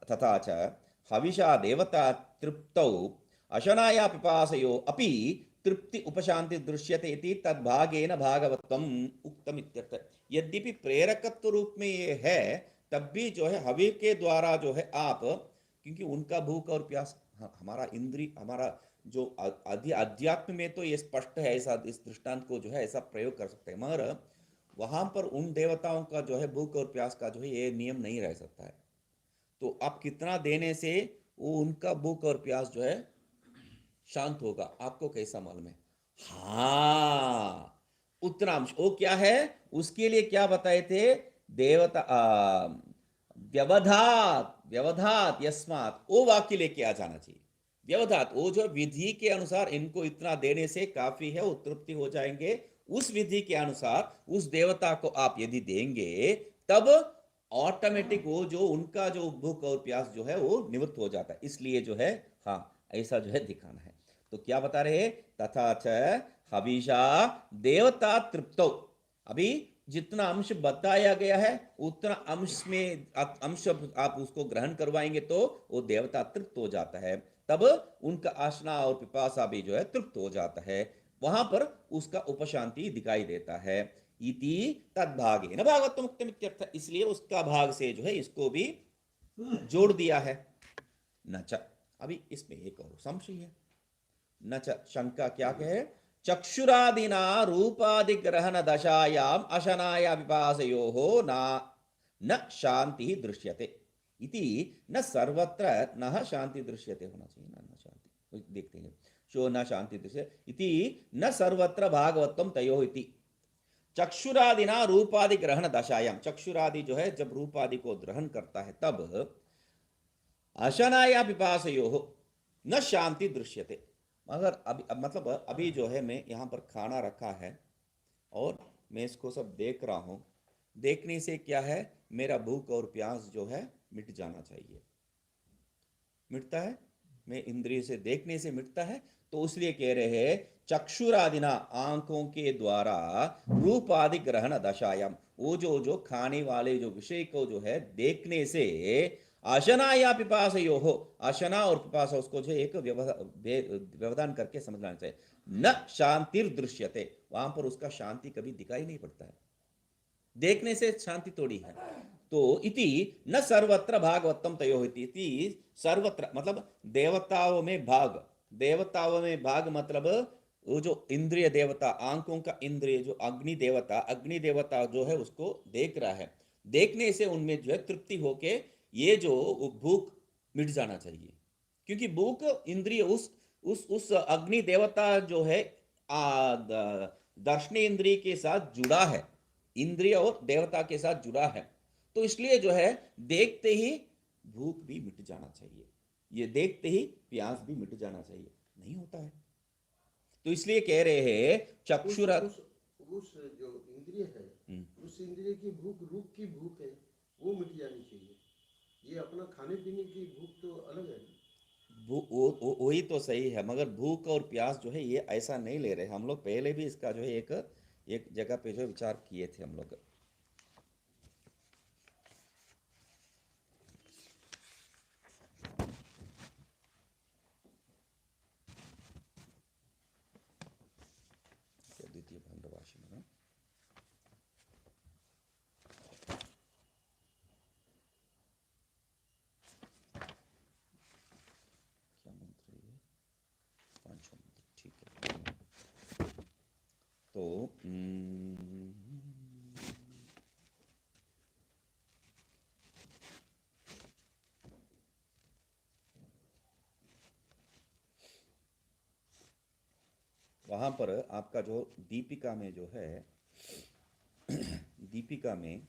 तथा च हविषा देवता तृप्तौ अशनाया पिपासयो अपि तृप्ति उपशांति दृश्यते इति तद्भागेन भागवत्वम उक्तम इत्यर्थ। यद्यपि प्रेरकत्व रूप में ये है, तब भी जो है हवि के द्वारा जो है आप, क्योंकि उनका भूख और प्यास हमारा इंद्री हमारा जो अध्यात्म में तो ये स्पष्ट है, ऐसा इस दृष्टांत को जो है ऐसा प्रयोग कर सकते हैं, मगर वहां पर उन देवताओं का जो है भूख और प्यास का जो है ये नियम नहीं रह सकता है। तो आप कितना देने से वो उनका भूख और प्यास जो है शांत होगा, आपको कैसा मालूम है? हाँ, उतना अंश वो क्या है, उसके लिए क्या बताए थे? देवता व्यवधात व्यवधात यस्मात, वो वाक्य लेके आ जाना चाहिए। व्यवधात, वो जो विधि के अनुसार इनको इतना देने से काफी है, वो तृप्ति हो जाएंगे, उस विधि के अनुसार उस देवता को आप यदि देंगे तब ऑटोमेटिक वो जो उनका जो भूख और प्यास जो है वो निवृत्त हो जाता है। इसलिए जो है हाँ, ऐसा जो है दिखाना है। तो क्या बता रहे? तथा च हविषा देवता तृप्तो, अभी जितना अंश बताया गया है उतना अंश में अंश आप उसको ग्रहण करवाएंगे तो वो देवता तृप्त हो जाता है, तब उनका आशना और पिपासा भी जो है तृप्त हो जाता है, वहां पर उसका उपशांति दिखाई देता है। इति तद्भागे न भागवत मुक्ति मित्यर्थ, इसलिए उसका भाग से जो है इसको भी जोड़ दिया है। न च, अभी इसमें एक और संशय है। न च, शंका क्या कहे? चक्षुरादिना रूपादि ग्रहण दशायाम अशनाया विपासयोः न शांति दृश्यते इति, न सर्वत्र न शांति दृश्यते होना चाहिए ना, न शांति देखते हैं शो न शांति दृश्य इति, न सर्वत्र भागवतम तयोः इति। चक्षुरादिना रूपादि ग्रहण दशायाम, चक्षुरादि जो है जब रूपादि को ग्रहण करता है तब अशनाया पिपासयोः न शांति दृश्यते। मगर अभी मतलब अभी जो है मैं यहाँ पर खाना रखा है और मैं इसको सब देख रहा हूँ, देखने से क्या है, मेरा भूख और प्यास जो है मिट जाना चाहिए। मिटता है, मैं इंद्रिय से देखने से मिटता है, तो इसलिए कह रहे हैं चक्षुरादिना, आंखों के द्वारा रूप आदि ग्रहण दशायाम, वो जो खाने वाले जो विषय को जो है देखने से अशना या पिपासयो हो, अशना और पिपासा उसको जो एक व्यवधान करके समझना चाहिए। न शांतिर दृश्यते, वहां पर उसका शांति कभी दिखाई नहीं पड़ता है, देखने से शांति थोड़ी है। तो इति न सर्वत्र भागवतम तयो इति, सर्वत्र मतलब देवताओं में भाग, देवताओं में भाग मतलब वो जो इंद्रिय देवता, आंखों का इंद्रिय जो अग्नि देवता जो है उसको देख रहा है, देखने से उनमें जो है तृप्ति होके ये जो भूख मिट जाना चाहिए, क्योंकि भूख इंद्रिय उस अग्नि देवता जो है दर्शनीय इंद्रिय के साथ जुड़ा है, इंद्रिय और देवता के साथ जुड़ा है, तो इसलिए जो है देखते ही भूख भी मिट जाना चाहिए, ये देखते ही प्यास भी मिट जाना चाहिए, नहीं होता है। तो इसलिए कह रहे हैं चक्षुरा उस जो इंद्रिय है, उस इंद्रिय की भूख रूप की भूख है, वो मिट जानी चाहिए। ये अपना खाने पीने की भूख तो अलग है। वही तो सही है, मगर भूख और प्यास जो है ये ऐसा नहीं ले रहे हम लोग, पहले भी इसका जो है एक जगह पे जो विचार किए थे हम लोग। द्वितीय भंडवाशी में क्या मंत्र है? पांचवा मंत्र, ठीक है। तो वहां पर आपका जो दीपिका में जो है दीपिका में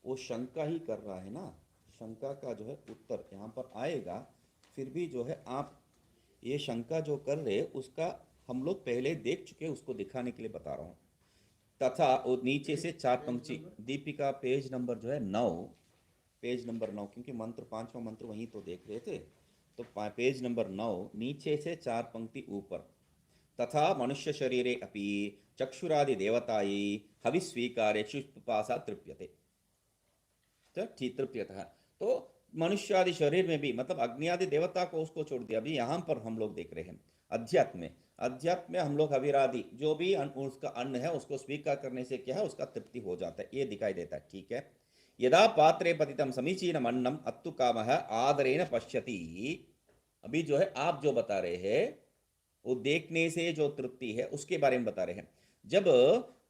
वो शंका ही कर रहा है ना, शंका का जो है उत्तर यहाँ पर आएगा, फिर भी जो है आप ये शंका जो कर रहे उसका हम लोग पहले देख चुके, उसको दिखाने के लिए बता रहा हूँ। तथा वो नीचे से 4 पंक्ति, दीपिका पेज नंबर जो है 9, पेज नंबर 9, क्योंकि मंत्र 5वां मंत्र वहीं तो देख रहे थे, तो पेज नंबर 9 नीचे से 4 पंक्ति ऊपर। तथा मनुष्य शरीरे अपि चक्षुरादि देवतायै हविस्वीकारे पिपासा तृप्यते, तृप्यतः, तो मनुष्य आदि शरीर में भी मतलब अग्नि आदि देवता को उसको छोड़ दिया। अभी यहाँ पर हम लोग देख रहे हैं अध्यात्म में, अध्यात्म में हम लोग अविरादि जो भी उसका अन्न है उसको स्वीकार करने से क्या है उसका तृप्ति हो जाता है, ये दिखाई देता है। ठीक है, यदा पात्रे पतितम समीचीनम अन्नम अत्तु कामः आदरेण पश्यति। अभी जो है आप जो बता रहे हैं वो देखने से जो तृप्ति है उसके बारे में बता रहे हैं। जब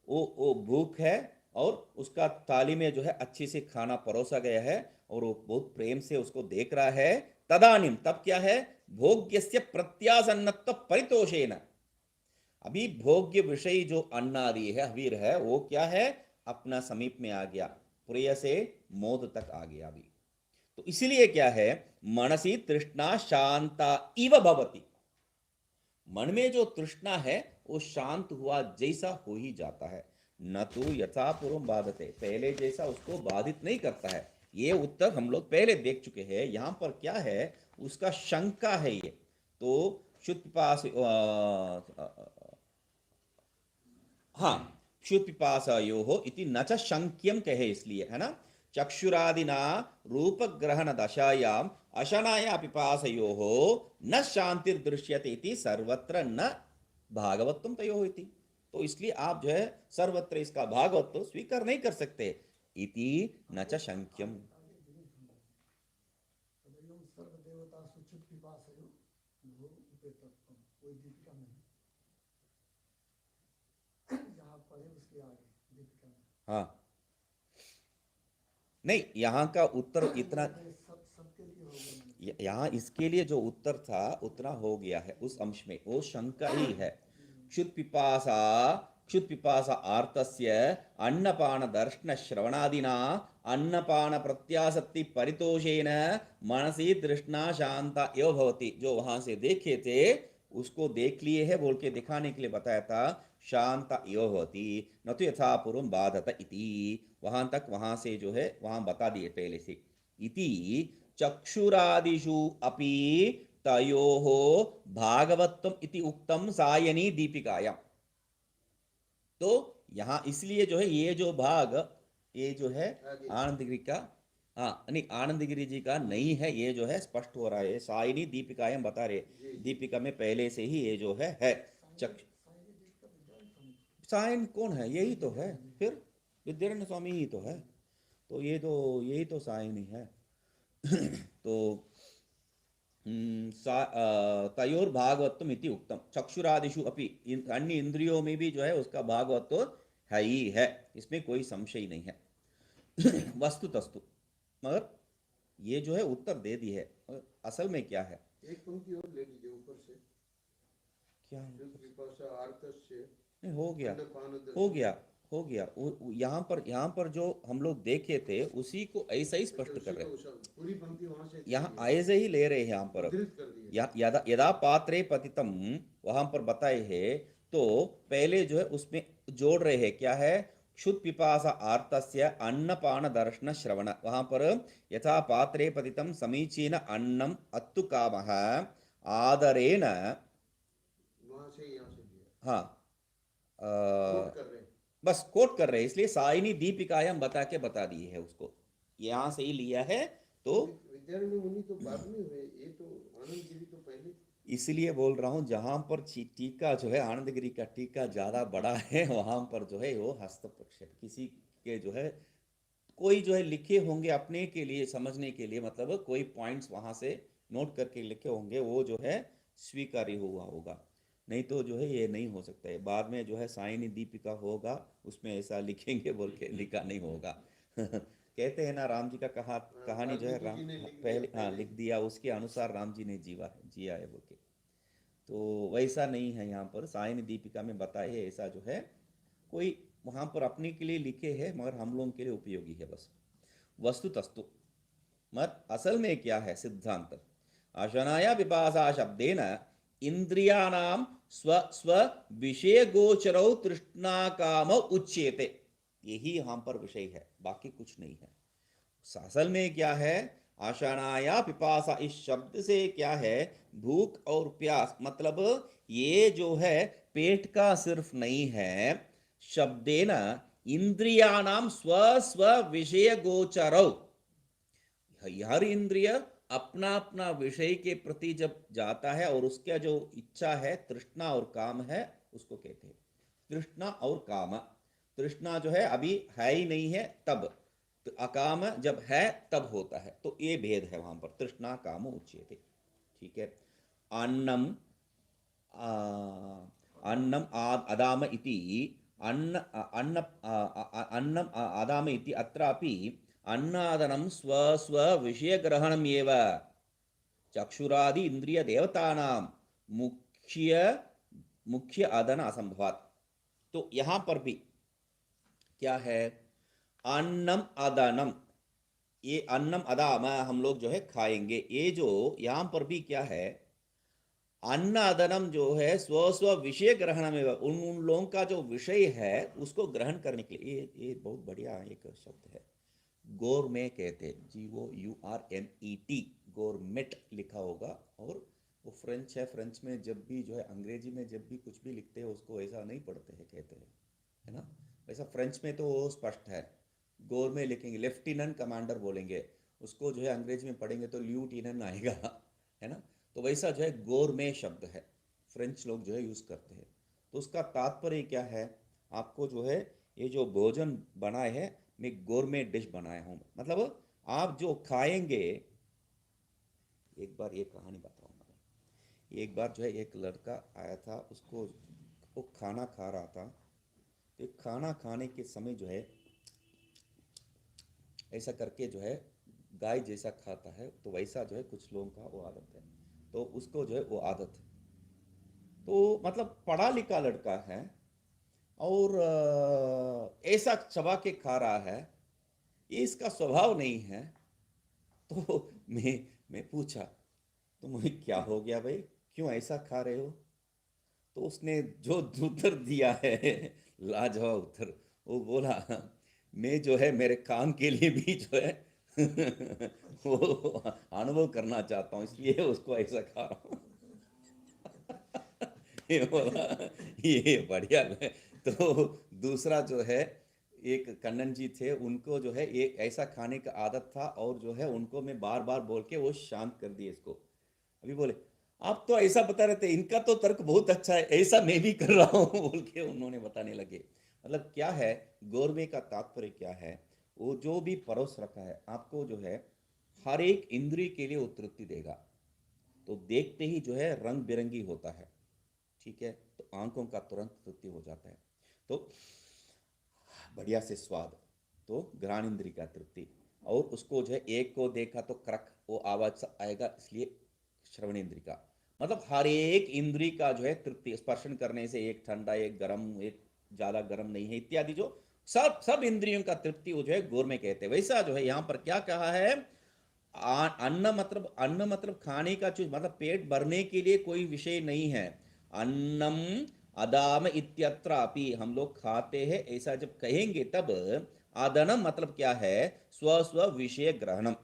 वो भूख है और उसका थाली में जो है अच्छी से खाना परोसा गया है और वो बहुत प्रेम से उसको देख रहा है, तदानीम तब क्या है, भोग्यस्य प्रत्यासन्नत्व परितोषेण। अभी भोग्य विषय जो अन्नादि है हवीर है वो क्या है, अपना समीप में आ गया, प्रिय से मोद तक आ गया अभी। तो इसलिए क्या है, मनसी तृष्णा शांता इव भवति। मन में जो तृष्णा है वो शांत हुआ जैसा हो ही जाता है, न तो यथा पूर्व बाधते, पहले जैसा उसको बाधित नहीं करता है। ये उत्तर हम लोग पहले देख चुके हैं। यहां पर क्या है, उसका शंका है ये। तो शुद्ध पिपास हाँ, क्षुत पिपासयोः इति न च शंक्यम कहे, इसलिए है ना, चक्षुरादिना रूप ग्रहण दशायाम अशनाया पिपासयोः न शांतिर्दृश्यते इति सर्वत्र न भागवत्वम तयोः इति। तो इसलिए आप जो है सर्वत्र इसका भागवत्व स्वीकार नहीं कर सकते, इति न च शंक्यम। तदयं सर्वदेवता सुचित पिपासयो भो उपेतत्वम, कोई दीपिका में जहाँ पढ़े उसके आगे दीपिका में। हाँ, नहीं, यहाँ का उत्तर इतना, सबके लिए हो गया। यहाँ इसके लिए जो उत्तर था उतना हो गया है उस अंश में, वो शंका ही है। क्षुत पिपासा आर्तस्य अन्नपान दर्शन श्रवणादिना अन्नपान प्रत्यासक्ति परितोषेण मनसी तृष्णा शांता एव भवति। जो वहां से देखे थे उसको देख लिए है बोल के दिखाने के लिए बताया था, शांता एव भवति न तो यथा पूर्व बाधत इति। वहां तक वहां से जो है वहां बता दिए पहले से। इति चक्षुरादिषु अपि तयोः भागवत्वम इति उक्तम सायनी दीपिकायां। तो यहां इसलिए जो है ये जो भाग, ये जो है आनंदगिरी का, हाँ नहीं आनंदगिरी जी का नहीं है, ये जो है स्पष्ट हो रहा है, सायनी दीपिकायां बता रहे, दीपिका में पहले से ही ये जो है चक्षु। सायन कौन है, यही तो है, फिर विद्यारण्य स्वामी ही तो है। तो ये तो यही तो सायन ही है। तो तयोर भागवत्वम इति उक्तम चक्षुरादिषु अपि, अन्य इंद्रियों में भी जो है उसका भागवत्व है ही है, इसमें कोई संशय नहीं है। वस्तुतस्तु, मगर ये जो है उत्तर दे दी है, असल में क्या है, एक पंक्ति और ले लीजिए ऊपर से, क्या नहीं, हो गया हो गया यहाँ पर जो हम लोग देखे थे उसी को ऐसा ही स्पष्ट कर रहे हैं, पूरी पंक्ति वहां से यहाँ ऐसे ही ले रहे हैं। यहाँ पर यदा पात्रे पतितम वहां पर बताए है, तो पहले जो है उसमें जोड़ रहे हैं क्या है, क्षुत पिपासा आर्तस्य अन्नपान दर्शन श्रवण। वहां पर यथा पात्रे पतितम समीचीन अन्नम अत्तु कामः आदरेण, वहां से यहाँ से दिया, हाँ कोट कर रहे हैं, बस कोट कर रहे हैं, इसलिए साइनी दीपिकायां बता के बता दी है उसको, यहां से ही लिया है। तो विद्यारण्य मुनि तो बाद में हुए, ये तो आनंदगिरी तो पहले। इसलिए बोल रहा हूं जहां पर टीका जो है आनंदगिरी का टीका ज्यादा बड़ा है, वहां पर जो है वो हस्तक्षेप किसी के जो है कोई जो है लिखे होंगे अपने के लिए समझने के लिए, मतलब कोई पॉइंट्स वहां से नोट करके लिखे होंगे, वो जो है स्वीकार्य हुआ होगा, नहीं तो जो है ये नहीं हो सकता है। बाद में जो है साइनी दीपिका होगा उसमें ऐसा लिखेंगे बोल के लिखा नहीं होगा। कहते हैं ना, राम जी का कहानी जो है राम पहले हाँ लिख दिया, उसके अनुसार राम जी ने जिया है बोल के। तो वैसा नहीं है, यहाँ पर साइनी दीपिका में बताए है ऐसा जो है कोई वहां पर अपने के लिए लिखे है मगर हम लोगों के लिए उपयोगी है बस। वस्तुतस्तु मत असल में क्या है सिद्धांत, अशनाया पिपासा शब्देन इंद्रियाणाम स्व स्व विषय गोचरौ तृष्णा काम उच्यते, यही यहाँ पर विषय है, बाकी कुछ नहीं है। असल में क्या है, आशनाया पिपासा इस शब्द से क्या है, भूख और प्यास, मतलब ये जो है पेट का सिर्फ नहीं है, शब्देन इंद्रियाणाम स्व स्व विषय गोचरौ, हर इंद्रिय अपना अपना विषय के प्रति जब जाता है और उसका जो इच्छा है, तृष्णा और काम है, उसको कहते हैं तृष्णा और काम। तृष्णा जो है अभी है ही नहीं है तब, तो अकाम जब है तब होता है, तो ये भेद है वहां पर, तृष्णा काम उच्यते। ठीक है। अन्नम आ, अन्नम अदाम इति अन्न अन्नम अदाम इति अत्रापि अन्नादनं स्व विषयग्रहणम् एव चक्षुरादि इंद्रिय देवतानां मुख्य मुख्य आदन असंभवात। तो यहां पर भी क्या है, अन्नम अदानम, ये अन्नम अदाम हम लोग जो है खाएंगे, ये जो यहां पर भी क्या है, अन्न अदनम जो है स्व विषय ग्रहण में, उन लोगों का जो विषय है उसको ग्रहण करने के लिए, ये बहुत बढ़िया एक शब्द है, गोरमे कहते हैं, GOURMET, गोरमेट लिखा होगा। और वो फ्रेंच है, फ्रेंच में जब भी जो है, अंग्रेजी में जब भी कुछ भी लिखते हैं उसको ऐसा नहीं पढ़ते हैं, कहते हैं, है ना। वैसा फ्रेंच में तो वो स्पष्ट है, गोर में लिखेंगे, लेफ्टिनेंट कमांडर बोलेंगे, उसको जो है अंग्रेजी में पढ़ेंगे तो ल्यूटिनेंट आएगा, है ना। तो वैसा जो है गोरमे शब्द है, फ्रेंच लोग जो है यूज़ करते हैं। तो उसका तात्पर्य क्या है, आपको जो है ये जो भोजन बनाए है, मैं गोरमे डिश बनाया हूँ, मतलब आप जो खाएंगे। एक बार ये कहानी बताऊंगा मैं। एक बार जो है एक लड़का आया था, उसको वो खाना खा रहा था, तो खाना खाने के समय जो है ऐसा करके जो है गाय जैसा खाता है, तो वैसा जो है कुछ लोगों का वो आदत है, तो उसको जो है वो आदत है, तो मतलब पढ़ा लिखा लड़का है और ऐसा चबा के खा रहा है, ये इसका स्वभाव नहीं है। तो मैं पूछा, तो मुझे क्या हो गया भाई, क्यों ऐसा खा रहे हो। तो उसने जो उत्तर दिया है, लाजवाब उत्तर, वो बोला, मैं जो है मेरे काम के लिए भी जो है वो अनुभव करना चाहता हूँ, इसलिए उसको ऐसा खा रहा हूँ। ये बोला, ये बढ़िया है। तो दूसरा जो है, एक कन्नन जी थे, उनको जो है एक ऐसा खाने का आदत था, और जो है उनको मैं बार बार बोल के वो शांत कर दिए इसको। अभी बोले, आप तो ऐसा बता रहे थे, इनका तो तर्क बहुत अच्छा है, ऐसा मैं भी कर रहा हूँ बोल के उन्होंने बताने लगे। मतलब क्या है, गौरवे का तात्पर्य क्या है, वो जो भी परोस रखा है आपको जो है, हर एक इंद्रिय के लिए वो तृप्ति देगा, तो देखते ही जो है रंग बिरंगी होता है। ठीक है, तो आंखों का तुरंत तृप्ति हो जाता है, तो बढ़िया से स्वाद, तो घ्राण इंद्री का तृप्ति, और उसको जो है एक को देखा तो क्रक वो आवाज आएगा, इसलिए श्रवण इंद्री का, मतलब हर एक इंद्री का जो है तृप्ति, स्पर्शन करने से, एक ठंडा एक गर्म, एक ज्यादा गर्म नहीं है इत्यादि, जो सब सब इंद्रियों का तृप्ति वो जो है गोर में कहते हैं। वैसा जो है यहाँ पर क्या कहा है, अन्न मतलब खाने का चीज, मतलब पेट भरने के लिए कोई विषय नहीं है। अन्नम अदाम इत्यत्रापि, हम लोग खाते हैं ऐसा जब कहेंगे तब, आदनम मतलब क्या है, स्व स्व विषय ग्रहणम।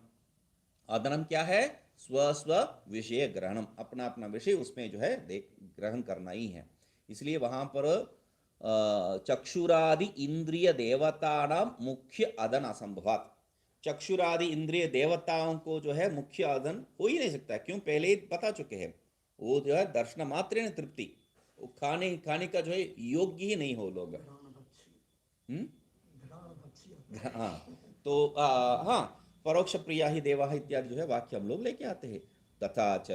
आदनम क्या है, स्व स्व विषय ग्रहणम, अपना अपना विषय उसमें जो है देख ग्रहण करना ही है। इसलिए वहां पर चक्षुरादि इंद्रिय देवतानाम मुख्य अदन असंभवात, चक्षुरादि इंद्रिय देवताओं को जो है मुख्य आदन हो ही नहीं सकता, क्यों, पहले ही बता चुके हैं, वो जो है दर्शन मात्र ने तृप्ति, वो खाने खाने का जो है योग्य ही नहीं हो लोग। घ्राण भक्षी, हम्म। घ्राण भक्षी होता है। हाँ, तो हाँ, परोक्ष प्रिया ही देवा इत्यादि जो है वाक्य हम लोग लेके आते हैं। तथा च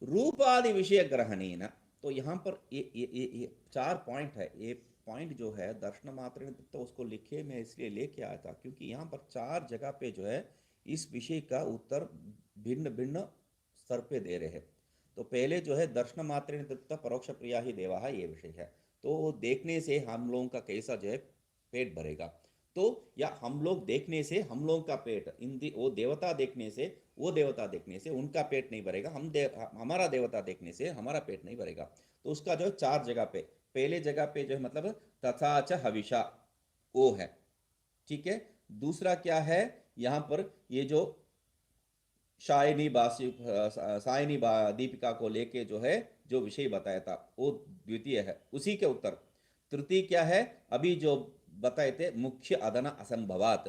रूपादि विषय ग्रहणेन, तो यहाँ पर ये चार पॉइंट है, ये पॉइंट जो है दर्शन मात्र, तो उसको लिखे मैं इसलिए लेके आया था क्योंकि यहाँ पर चार जगह पे जो है इस विषय का उत्तर भिन्न भिन्न स्तर पे दे रहे हैं। तो पहले जो है दर्शन मात्र परोक्ष प्रिया ही देवा है, ये विषय है, तो देखने से हम लोगों का कैसा जो है पेट भरेगा, तो या हम लोग देखने से हम लोगों का पेट, वो देवता देखने से, वो देवता देखने से उनका पेट नहीं भरेगा, हमारा देवता देखने से हमारा पेट नहीं भरेगा। तो उसका जो है चार जगह पे, पहले जगह पे जो है मतलब तथा च हविषा, वो है, ठीक है। दूसरा क्या है, यहाँ पर ये जो शायनी बासी सायनी दीपिका को लेके जो है जो विषय बताया था, वो द्वितीय है, उसी के उत्तर। तृतीय क्या है, अभी जो बताए थे, मुख्य अदन असंभवात,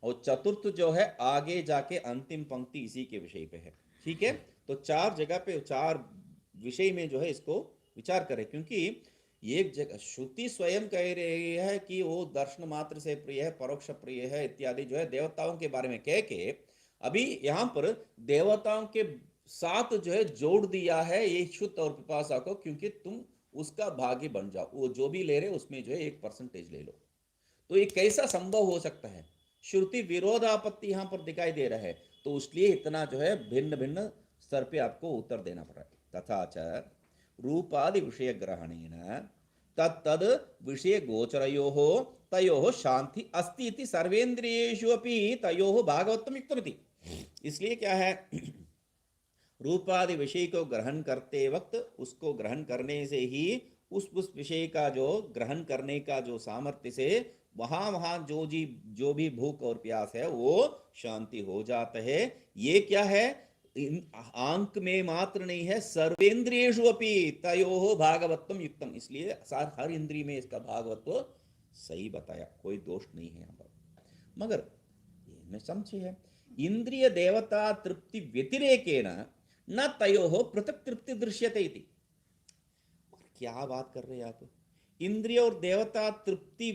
और चतुर्थ जो है आगे जाके अंतिम पंक्ति इसी के विषय पे है। ठीक है, तो चार जगह पे चार विषय में जो है इसको विचार करें, क्योंकि एक जगह श्रुति स्वयं कह रही है कि वो दर्शन मात्र से प्रिय है, परोक्ष प्रिय है इत्यादि जो है देवताओं के बारे में कह के अभी यहाँ पर देवताओं के साथ जो है जोड़ दिया है ये शुद्ध और पिपासा को, क्योंकि तुम उसका भागी बन जाओ, वो जो भी ले रहे उसमें जो है 1% ले लो। तो ये कैसा संभव हो सकता है? श्रुति विरोधापत्ति यहाँ पर दिखाई दे रहा है, तो इसलिए इतना जो है भिन्न भिन्न स्तर पे आपको उत्तर देना पड़ा है। तथा च रूपादि विषय ग्रहणेन तत्तद विषय गोचरयोः तयोः शांति अस्ति इति सर्वेन्द्रियेषु अपि तयोः भागवतम युक्तमिति। इसलिए क्या है, रूपादि विषय को ग्रहण करते वक्त उसको ग्रहण करने से ही उस विषय का जो ग्रहण करने का जो सामर्थ्य से वहां जो भी भूख और प्यास है वो शांति हो जाता है। ये क्या है, आंक में मात्र नहीं है, सर्वेंद्रियेषु अपि तयोः भागवतम युक्तम। इसलिए हर इंद्रिय में इसका भागवत्व सही बताया, कोई दोष नहीं है यहाँ पर। मगर में समझे है, इंद्रिय देवता तृप्ति व्यतिरेकेन न तयोः पृथक तृप्ति दृश्यते इति। क्या बात कर रहे हैं आप? इंद्रिय और देवता तृप्ति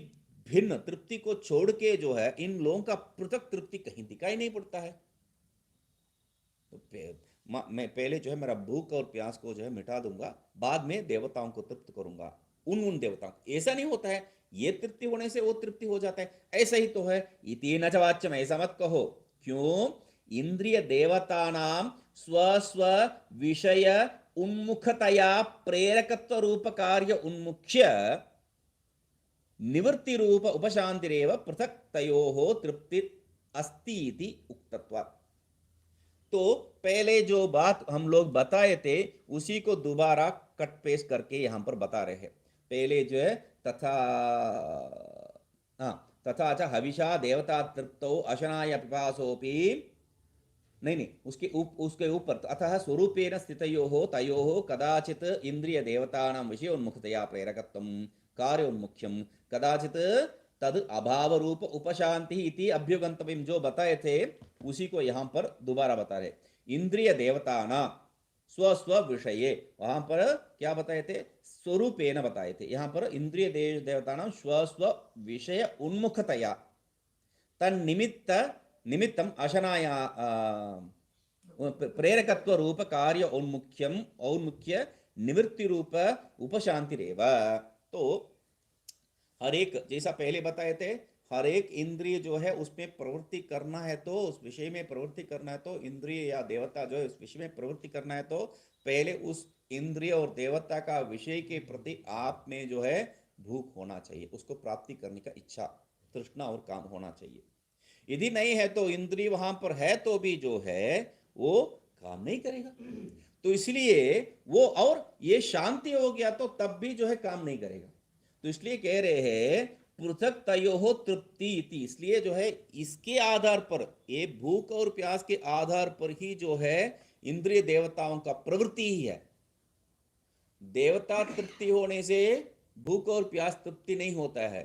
भिन्न तृप्ति को छोड़ के जो है इन लोगों का पृथक तृप्ति कहीं दिखाई नहीं पड़ता है। तो मैं पहले जो है मेरा भूख और प्यास को जो है मिटा दूंगा, बाद में देवताओं को तृप्त करूंगा, उन देवताओं को। ऐसा नहीं होता है, ये तृप्ति होने से वो तृप्ति हो जाता है, ऐसा ही तो है। इति न च वाच्यम, ऐसा मत कहो। क्यों? इंद्रिय देवतानां स्व विषय उन्मुखतया प्रेरकत्व रूप कार्य उन्मुख्य निवृत्ति रूप उपशांतिरेव पृथक तयोः तृप्ति अस्ति इति उक्तत्वात्। तो पहले जो बात हम लोग बताए थे उसी को दोबारा कट पेस्ट करके यहां पर बता रहे हैं। पहले जो है तथा च हविषा देवता तृप्तो अशनाय पिपासोपि, नहीं उसके ऊपर अतः स्वरूपेण स्थितयोः तयोः कदाचित् इंद्रिय देवतानां विषयोन्मुखतया प्रेरकत्वं कार्योन्मुख्यं कदाचित् तद अभाव रूप उपशांति इति अभ्युगंतव्यम। जो बताए थे उसी को यहां पर दोबारा बता रहे। इंद्रिय देवताना स्व विषये, वहां पर क्या बताए थे? स्वरूपेण बताए थे। यहां पर इंद्रिय देवताना स्व विषय उन्मुखतया तन्निमित्तम अशनाया प्रेरकत्व रूप कार्य औन्मुख्य निवृत्ति रूप उपशांतिरेव। तो हर एक, जैसा पहले बताए थे, हर एक इंद्रिय जो है उसमें प्रवृत्ति करना है तो उस विषय में प्रवृत्ति करना है, तो इंद्रिय या देवता जो है उस विषय में प्रवृत्ति करना है तो पहले उस इंद्रिय और देवता का विषय के प्रति आप में जो है भूख होना चाहिए, उसको प्राप्ति करने का इच्छा, तृष्णा और काम होना चाहिए। यदि नहीं है तो इंद्रिय वहां पर है तो भी जो है वो काम नहीं करेगा। तो इसलिए वो, और ये शांति हो गया तो तब भी जो है काम नहीं करेगा। तो इसलिए कह रहे हैं पृथक तयोः तृप्ति इति। इसलिए जो है इसके आधार पर, ये भूख और प्यास के आधार पर ही जो है इंद्रिय देवताओं का प्रवृत्ति ही है। देवता तृप्ति होने से भूख और प्यास तृप्ति नहीं होता है।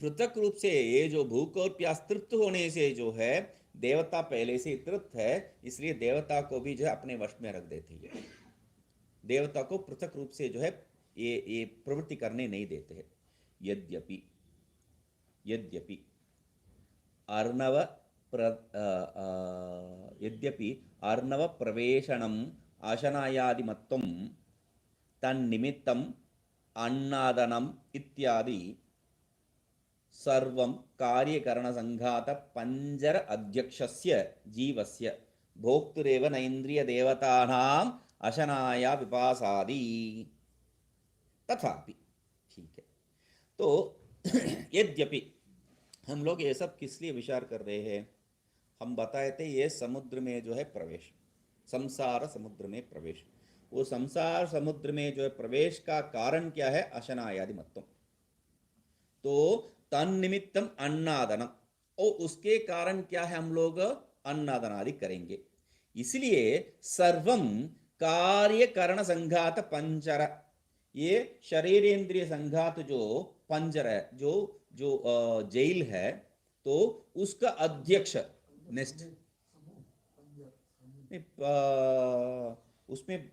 पृथक रूप से ये जो भूख और प्यास तृप्त होने से जो है देवता पहले से तृप्त है, इसलिए देवता को भी जो है अपने वश में रख देती है। देवता को पृथक रूप से जो है ये प्रवृत्ति करने नहीं देते हैं। यद्यपि अर्णव प्रवेशनम आशनायादिमत्वं तन्निमित्तम अन्नादनम इत्यादि सर्वं कार्यकरण संघात पंजर अध्यक्षस्य जीवस्य भोक्तुरेव न इंद्रिय देवतानां अशनाया विपासादि तथापि। ठीक है, तो यद्यपि हम लोग ये सब किस लिए विचार कर रहे हैं? हम बताए थे ये समुद्र में जो है प्रवेश, संसार समुद्र में प्रवेश, वो संसार समुद्र में जो है प्रवेश का कारण क्या है? अशनायादि मत्तम। तो तन्निमित्तम अन्नादनम, और उसके कारण क्या है? हम लोग अन्नादन आदि करेंगे। इसलिए सर्वम कार्यकरण संघात पंचर, ये शरीरेंद्रिय संघात जो पंजर है, जो जेल है, तो उसका अध्यक्ष नेस्ट समूह पंजर समूह नहीं, उसमें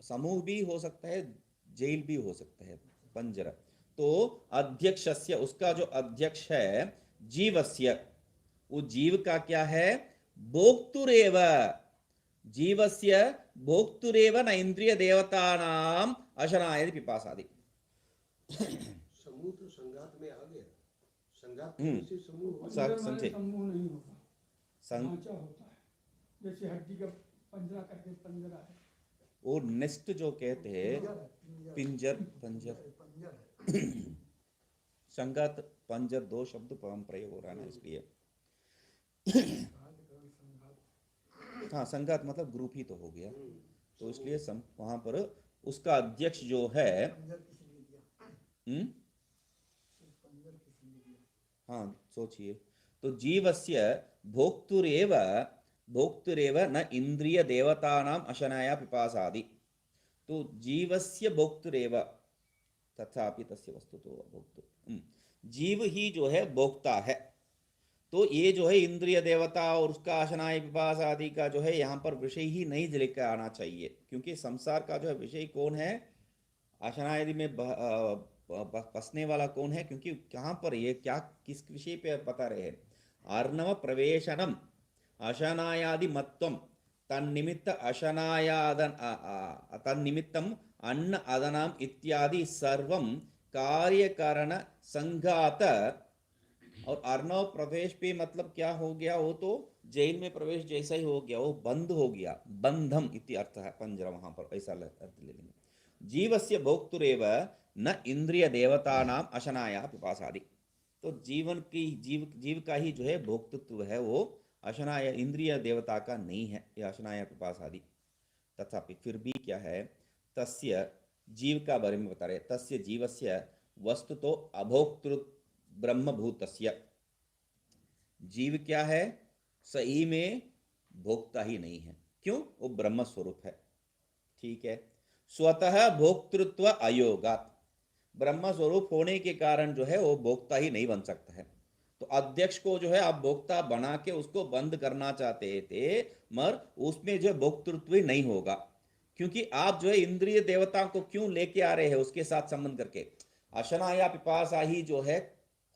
समूह भी हो सकता है, जेल भी हो सकता है, पंजरा। तो अध्यक्षस्य, उसका जो अध्यक्ष है, जीवस्य, वो जीव का क्या है, भोक्तुरेव, जीवस्य भोक्तुरेव न इंद्रिय देवतानाम अशनाय पिपासादि। समूह तो संघात में आ गया, संघात हम्म। से समूह हो सा- गया। पंजर माने संचय। समूह नहीं होगा, सं- ढांचा होता है, जैसे हड्डी का पंजरा करके पंजरा है। वो नेस्ट जो कहते हैं, पिंजर, पंजर, पंजर है। संगत, पंजर, दो शब्द प्रयोग हो रहा है ना, इसलिए। हाँ, संघात मतलब ग्रुप ही तो हो गया, तो इसलिए वहां पर उसका अध्यक्ष जो है, पंजर किसने दिया? हम्म, पंजर किसने दिया? हाँ सोचिए, तो जीवस्य भोक्तुरेव, भोक्तुरेव न इंद्रिय देवतानाम अशनाया पिपासादि। तो जीवस्य भोक्तुरेव तथापि तस्य वस्तु तो भोक्तु, जीव ही जो है भोक्ता है। तो ये जो है इंद्रिय देवता और उसका अशनाय पिपास आदि का जो है यहाँ पर विषय ही नहीं लेकर आना चाहिए, क्योंकि संसार का जो है विषय कौन है, अशनाय आदि में बसने वाला कौन है, क्योंकि कहाँ पर ये क्या किस विषय पे बता रहे हैं, अर्णव प्रवेशनम अशनायादि मत्वम तन्निमित्त अशनायादन तन्निमित्तम अन्न अदनाम इत्यादि सर्वम कार्यकरण संघात। और अर्णव प्रवेश पे मतलब क्या हो गया, वो तो जेल में प्रवेश जैसा ही हो गया, वो बंद हो गया, बंधम इति अर्थ है पंजरा, वहां पर ऐसा अर्थ ले लेंगे। जीवस्य भोक्तुरेव न इंद्रिय देवतानाम अशनाया पिपासादि। तो जीवन की जीव का ही जो है भोक्तृत्व है, वो अशनाय इंद्रिय देवता का नहीं है, ये अशनाय पिपासादि। तथापि फिर भी क्या है, तस्य जीव का बारे में बता रहे, तस्य जीवस्य वस्तु तो अभोक्तृ ब्रह्मभूतस्य, जीव क्या है, सही में भोक्ता ही नहीं है, क्यों, वो ब्रह्म स्वरूप है, ठीक है। स्वतः भोक्तृत्व अयोगात, ब्रह्म स्वरूप होने के कारण जो है वो भोक्ता ही नहीं बन सकता है। तो अध्यक्ष को जो है आप भोक्ता बना के उसको बंद करना चाहते थे, मगर उसमें जो है भोक्तृत्व ही नहीं होगा, क्योंकि आप जो है इंद्रिय देवता को क्यों लेके आ रहे हैं उसके साथ संबंध करके, अशना या पिपासा ही जो है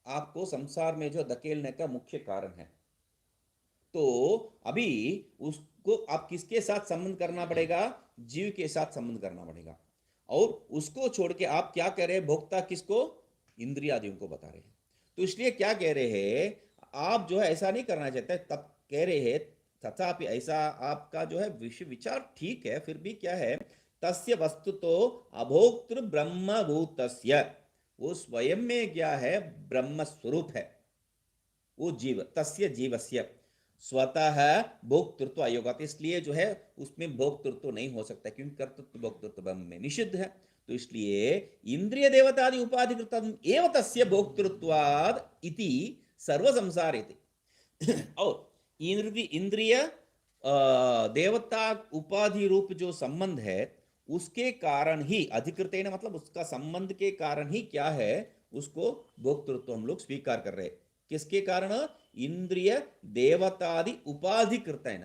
आपको संसार में जो धकेलने का मुख्य कारण है। तो अभी उसको आप किसके साथ संबंध करना पड़ेगा, जीव के साथ संबंध करना पड़ेगा, और उसको छोड़ के आप क्या कह रहे हैं, भोक्ता किसको, इंद्रियादियों को बता रहे हैं। तो इसलिए क्या कह रहे हैं, आप जो है ऐसा नहीं करना चाहते, तब कह रहे हैं तथापि, ऐसा आपका जो है विचार ठीक है, फिर भी क्या है, तस्य वस्तु तो अभोक्तृ ब्रह्मभूतस्य, वो स्वयं में क्या है, ब्रह्म स्वरूप है वो जीव, तस्य जीवस्य स्वतः भोक्तृत्व अयोगात, इसलिए जो है उसमें भोक्तृत्व नहीं हो सकता, क्योंकि कर्तृत्व भोक्तृत्व ब्रह्म में निषिद्ध है। तो इसलिए इंद्रिय देवतादि उपाधिकृतम एव तस्य भोक्तृत्वाद इति सर्व संसार इति। और इंद्रिय देवता उपाधि रूप जो संबंध है, उसके कारण ही अधिकृतेन, मतलब उसका संबंध के कारण ही क्या है, उसको भोक्तृत्व हम लोग स्वीकार कर रहे हैं। किसके कारण, इंद्रिय देवतादि उपाधिकृतेन,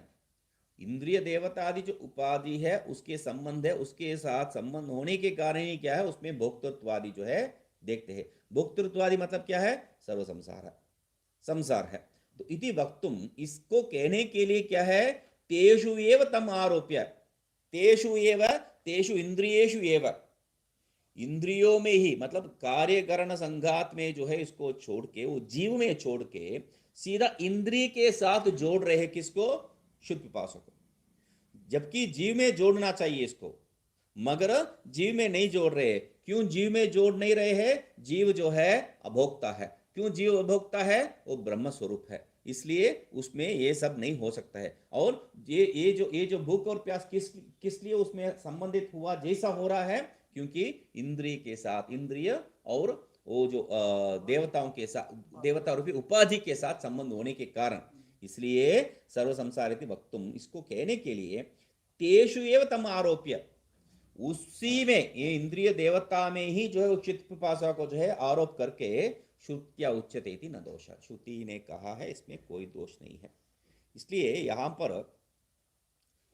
इंद्रिय देवतादि जो उपाधि है उसके संबंध है, उसके साथ संबंध होने के कारण ही क्या है, उसमें भोक्तृत्वादि जो है देखते हैं। भोक्तृत्वादि मतलब क्या है, सर्व संसार है, संसार है। तो इति वक्तुम, इसको कहने के लिए क्या है, तेषु एव तम आरोप्य, तेषु एव, तेषु इंद्रियेषु एव, इंद्रियों में ही, मतलब कार्यकरण संघात में जो है इसको छोड़ के, वो जीव में छोड़ के सीधा इंद्रिय के साथ जोड़ रहे हैं, किसको, शुद्ध पिपासु को, जबकि जीव में जोड़ना चाहिए इसको, मगर जीव में नहीं जोड़ रहे। क्यों जीव में जोड़ नहीं रहे हैं, जीव जो है अभोक्ता है। क्यों जीव अभोक्ता है, वो ब्रह्म स्वरूप है, इसलिए उसमें ये सब नहीं हो सकता है। और ये जो भूख और प्यास किस लिए उसमें संबंधित हुआ, जैसा हो रहा है, क्योंकि इंद्रिय के साथ, इंद्रिय और वो जो देवताओं के साथ, देवता रूपी उपाधि के साथ संबंध होने के कारण, इसलिए सर्व संसारिति वक्तुम, इसको कहने के लिए तेषु एव तम आरोप्य, उसी में, ये इंद्रिय देवता में ही जो है चित्त पिपासा को जो है आरोप करके श्रुत्या उच्यते इति न दोष। श्रुति ने कहा है, इसमें कोई दोष नहीं है। इसलिए यहाँ पर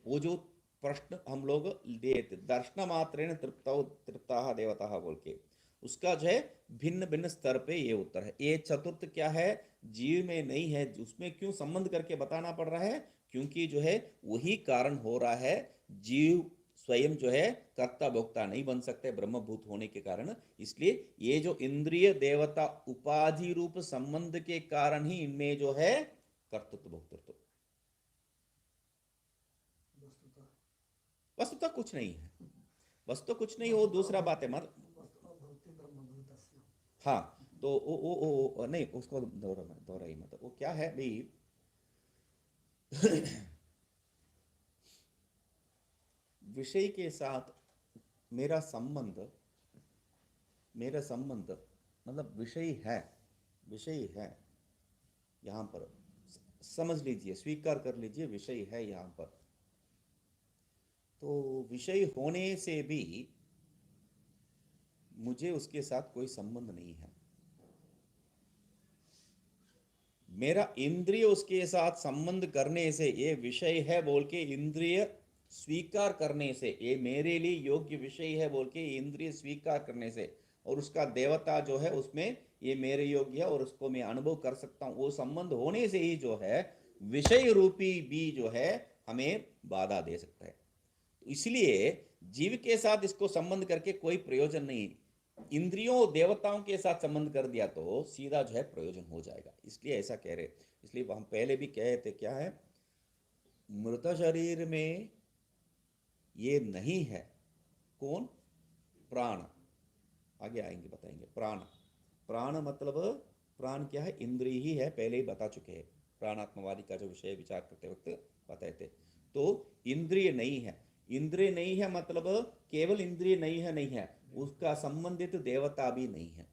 वो जो प्रश्न हम लोग देते दर्शन मात्रेण तृप्ता देवता बोल के, उसका जो है भिन्न भिन्न स्तर पे ये उत्तर है। ये चतुर्थ क्या है, जीव में नहीं है, उसमें क्यों संबंध करके बताना पड़ रहा है, क्योंकि जो है वही कारण हो रहा है, जीव स्वयं जो है कर्ता भोक्ता नहीं बन सकते ब्रह्मभूत होने के कारण। इसलिए ये जो इंद्रिय देवता उपाधि रूप संबंध के कारण ही इनमें जो है कर्तृत्व भोक्तृत्व, वस्तुतः कुछ नहीं है, वस्तु कुछ नहीं, वो दूसरा बात है। हाँ, तो वो नहीं, उसको दोहरा ही मत, वो क्या है भाई विषय के साथ मेरा संबंध मतलब विषय है यहाँ पर, समझ लीजिए, स्वीकार कर लीजिए, विषय है यहाँ पर। तो विषय होने से भी मुझे उसके साथ कोई संबंध नहीं है। मेरा इंद्रिय उसके साथ संबंध करने से, ये विषय है बोल के इंद्रिय स्वीकार करने से, ये मेरे लिए योग्य विषय है बोल के इंद्रिय स्वीकार करने से, और उसका देवता जो है उसमें ये मेरे योग्य है और उसको मैं अनुभव कर सकता हूँ, वो संबंध होने से ही जो है विषय रूपी भी जो है हमें बाधा दे सकता है। इसलिए जीव के साथ इसको संबंध करके कोई प्रयोजन नहीं, इंद्रियों देवताओं के साथ संबंध कर दिया तो सीधा जो है प्रयोजन हो जाएगा। इसलिए ऐसा कह रहे, इसलिए हम पहले भी कहे थे, क्या है, मृत शरीर में ये नहीं है, कौन, प्राण, आगे आएंगे बताएंगे। प्राण मतलब प्राण क्या है, इंद्रिय ही है, पहले ही बता चुके हैं, प्राणात्मवादी का जो विषय विचार करते वक्त बताए थे। तो इंद्रिय नहीं है मतलब केवल इंद्रिय नहीं है, उसका संबंधित देवता भी नहीं है।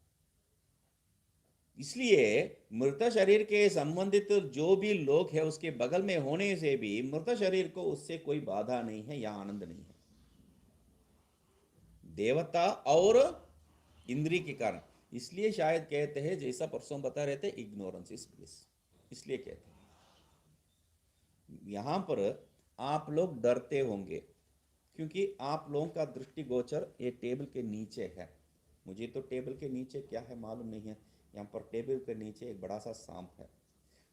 इसलिए मृत शरीर के संबंधित जो भी लोग है उसके बगल में होने से भी मृत शरीर को उससे कोई बाधा नहीं है या आनंद नहीं है, देवता और इंद्रिय के कारण। इसलिए शायद कहते हैं, जैसा परसों बता रहे थे, इग्नोरेंस इज ब्लिस, इसलिए कहते हैं। यहां पर आप लोग डरते होंगे क्योंकि आप लोगों का दृष्टिगोचर ये टेबल के नीचे है, मुझे तो टेबल के नीचे क्या है मालूम नहीं है। यहाँ पर टेबल के नीचे एक बड़ा सा सांप है,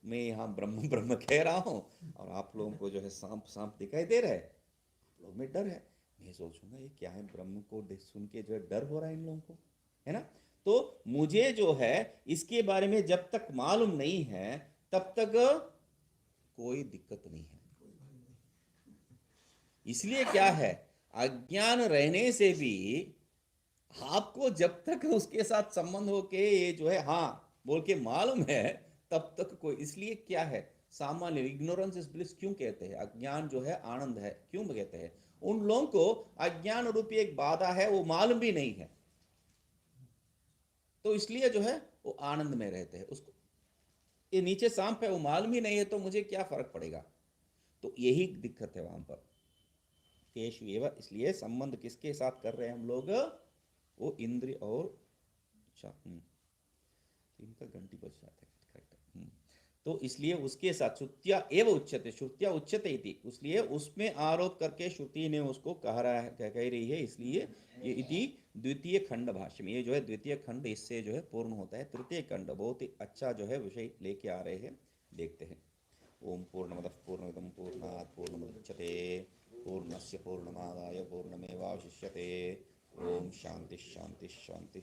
मैं यहाँ ब्रह्म ब्रह्म कह रहा हूँ और आप लोगों को जो है सांप सांप दिखाई दे रहा है, आप लोग में डर है। मैं सोचूंगा ये क्या है, ब्रह्म को सुन के जो है डर हो रहा है इन लोगों को, है ना। तो मुझे जो है इसके बारे में जब तक मालूम नहीं है तब तक कोई दिक्कत नहीं है। इसलिए क्या है, अज्ञान रहने से भी आपको जब तक उसके साथ संबंध हो के ये जो है हाँ बोल के मालूम है तब तक कोई, इसलिए क्या है, सामान्य इग्नोरेंस इज ब्लिस क्यों कहते हैं, अज्ञान जो है आनंद है क्यों कहते हैं। उन लोगों को अज्ञान रूपी एक बाधा है, वो मालूम भी नहीं है, तो इसलिए जो है वो आनंद में रहते हैं। उसको ये नीचे सांप है, वो मालूम ही नहीं है, तो मुझे क्या फर्क पड़ेगा। तो यही दिक्कत है वहां पर तेषु एव। इसलिए संबंध किसके साथ कर रहे हैं हम लोग, वो इंद्रिय और इनका घंटी बज जाता है, करेक्ट। तो इसलिए उसके साथ श्रुत्या एव उच्यते, श्रुत्या उच्यते इति, इसलिए उसमें आरोप करके श्रुति ने उसको कह रही है। इसलिए ये इति द्वितीय खंड भाष्य में, ये जो है द्वितीय खंड इससे जो है पूर्ण होता है। तृतीय खंड बहुत ही अच्छा जो है विषय लेके आ रहे हैं, देखते हैं। ओम पूर्णमदः पूर्णमिदं पूर्णात् पूर्णमुदच्यते पूर्णस्य पूर्णमादाय पूर्णमेवावशिष्यते। ओम शांति शांति शांति।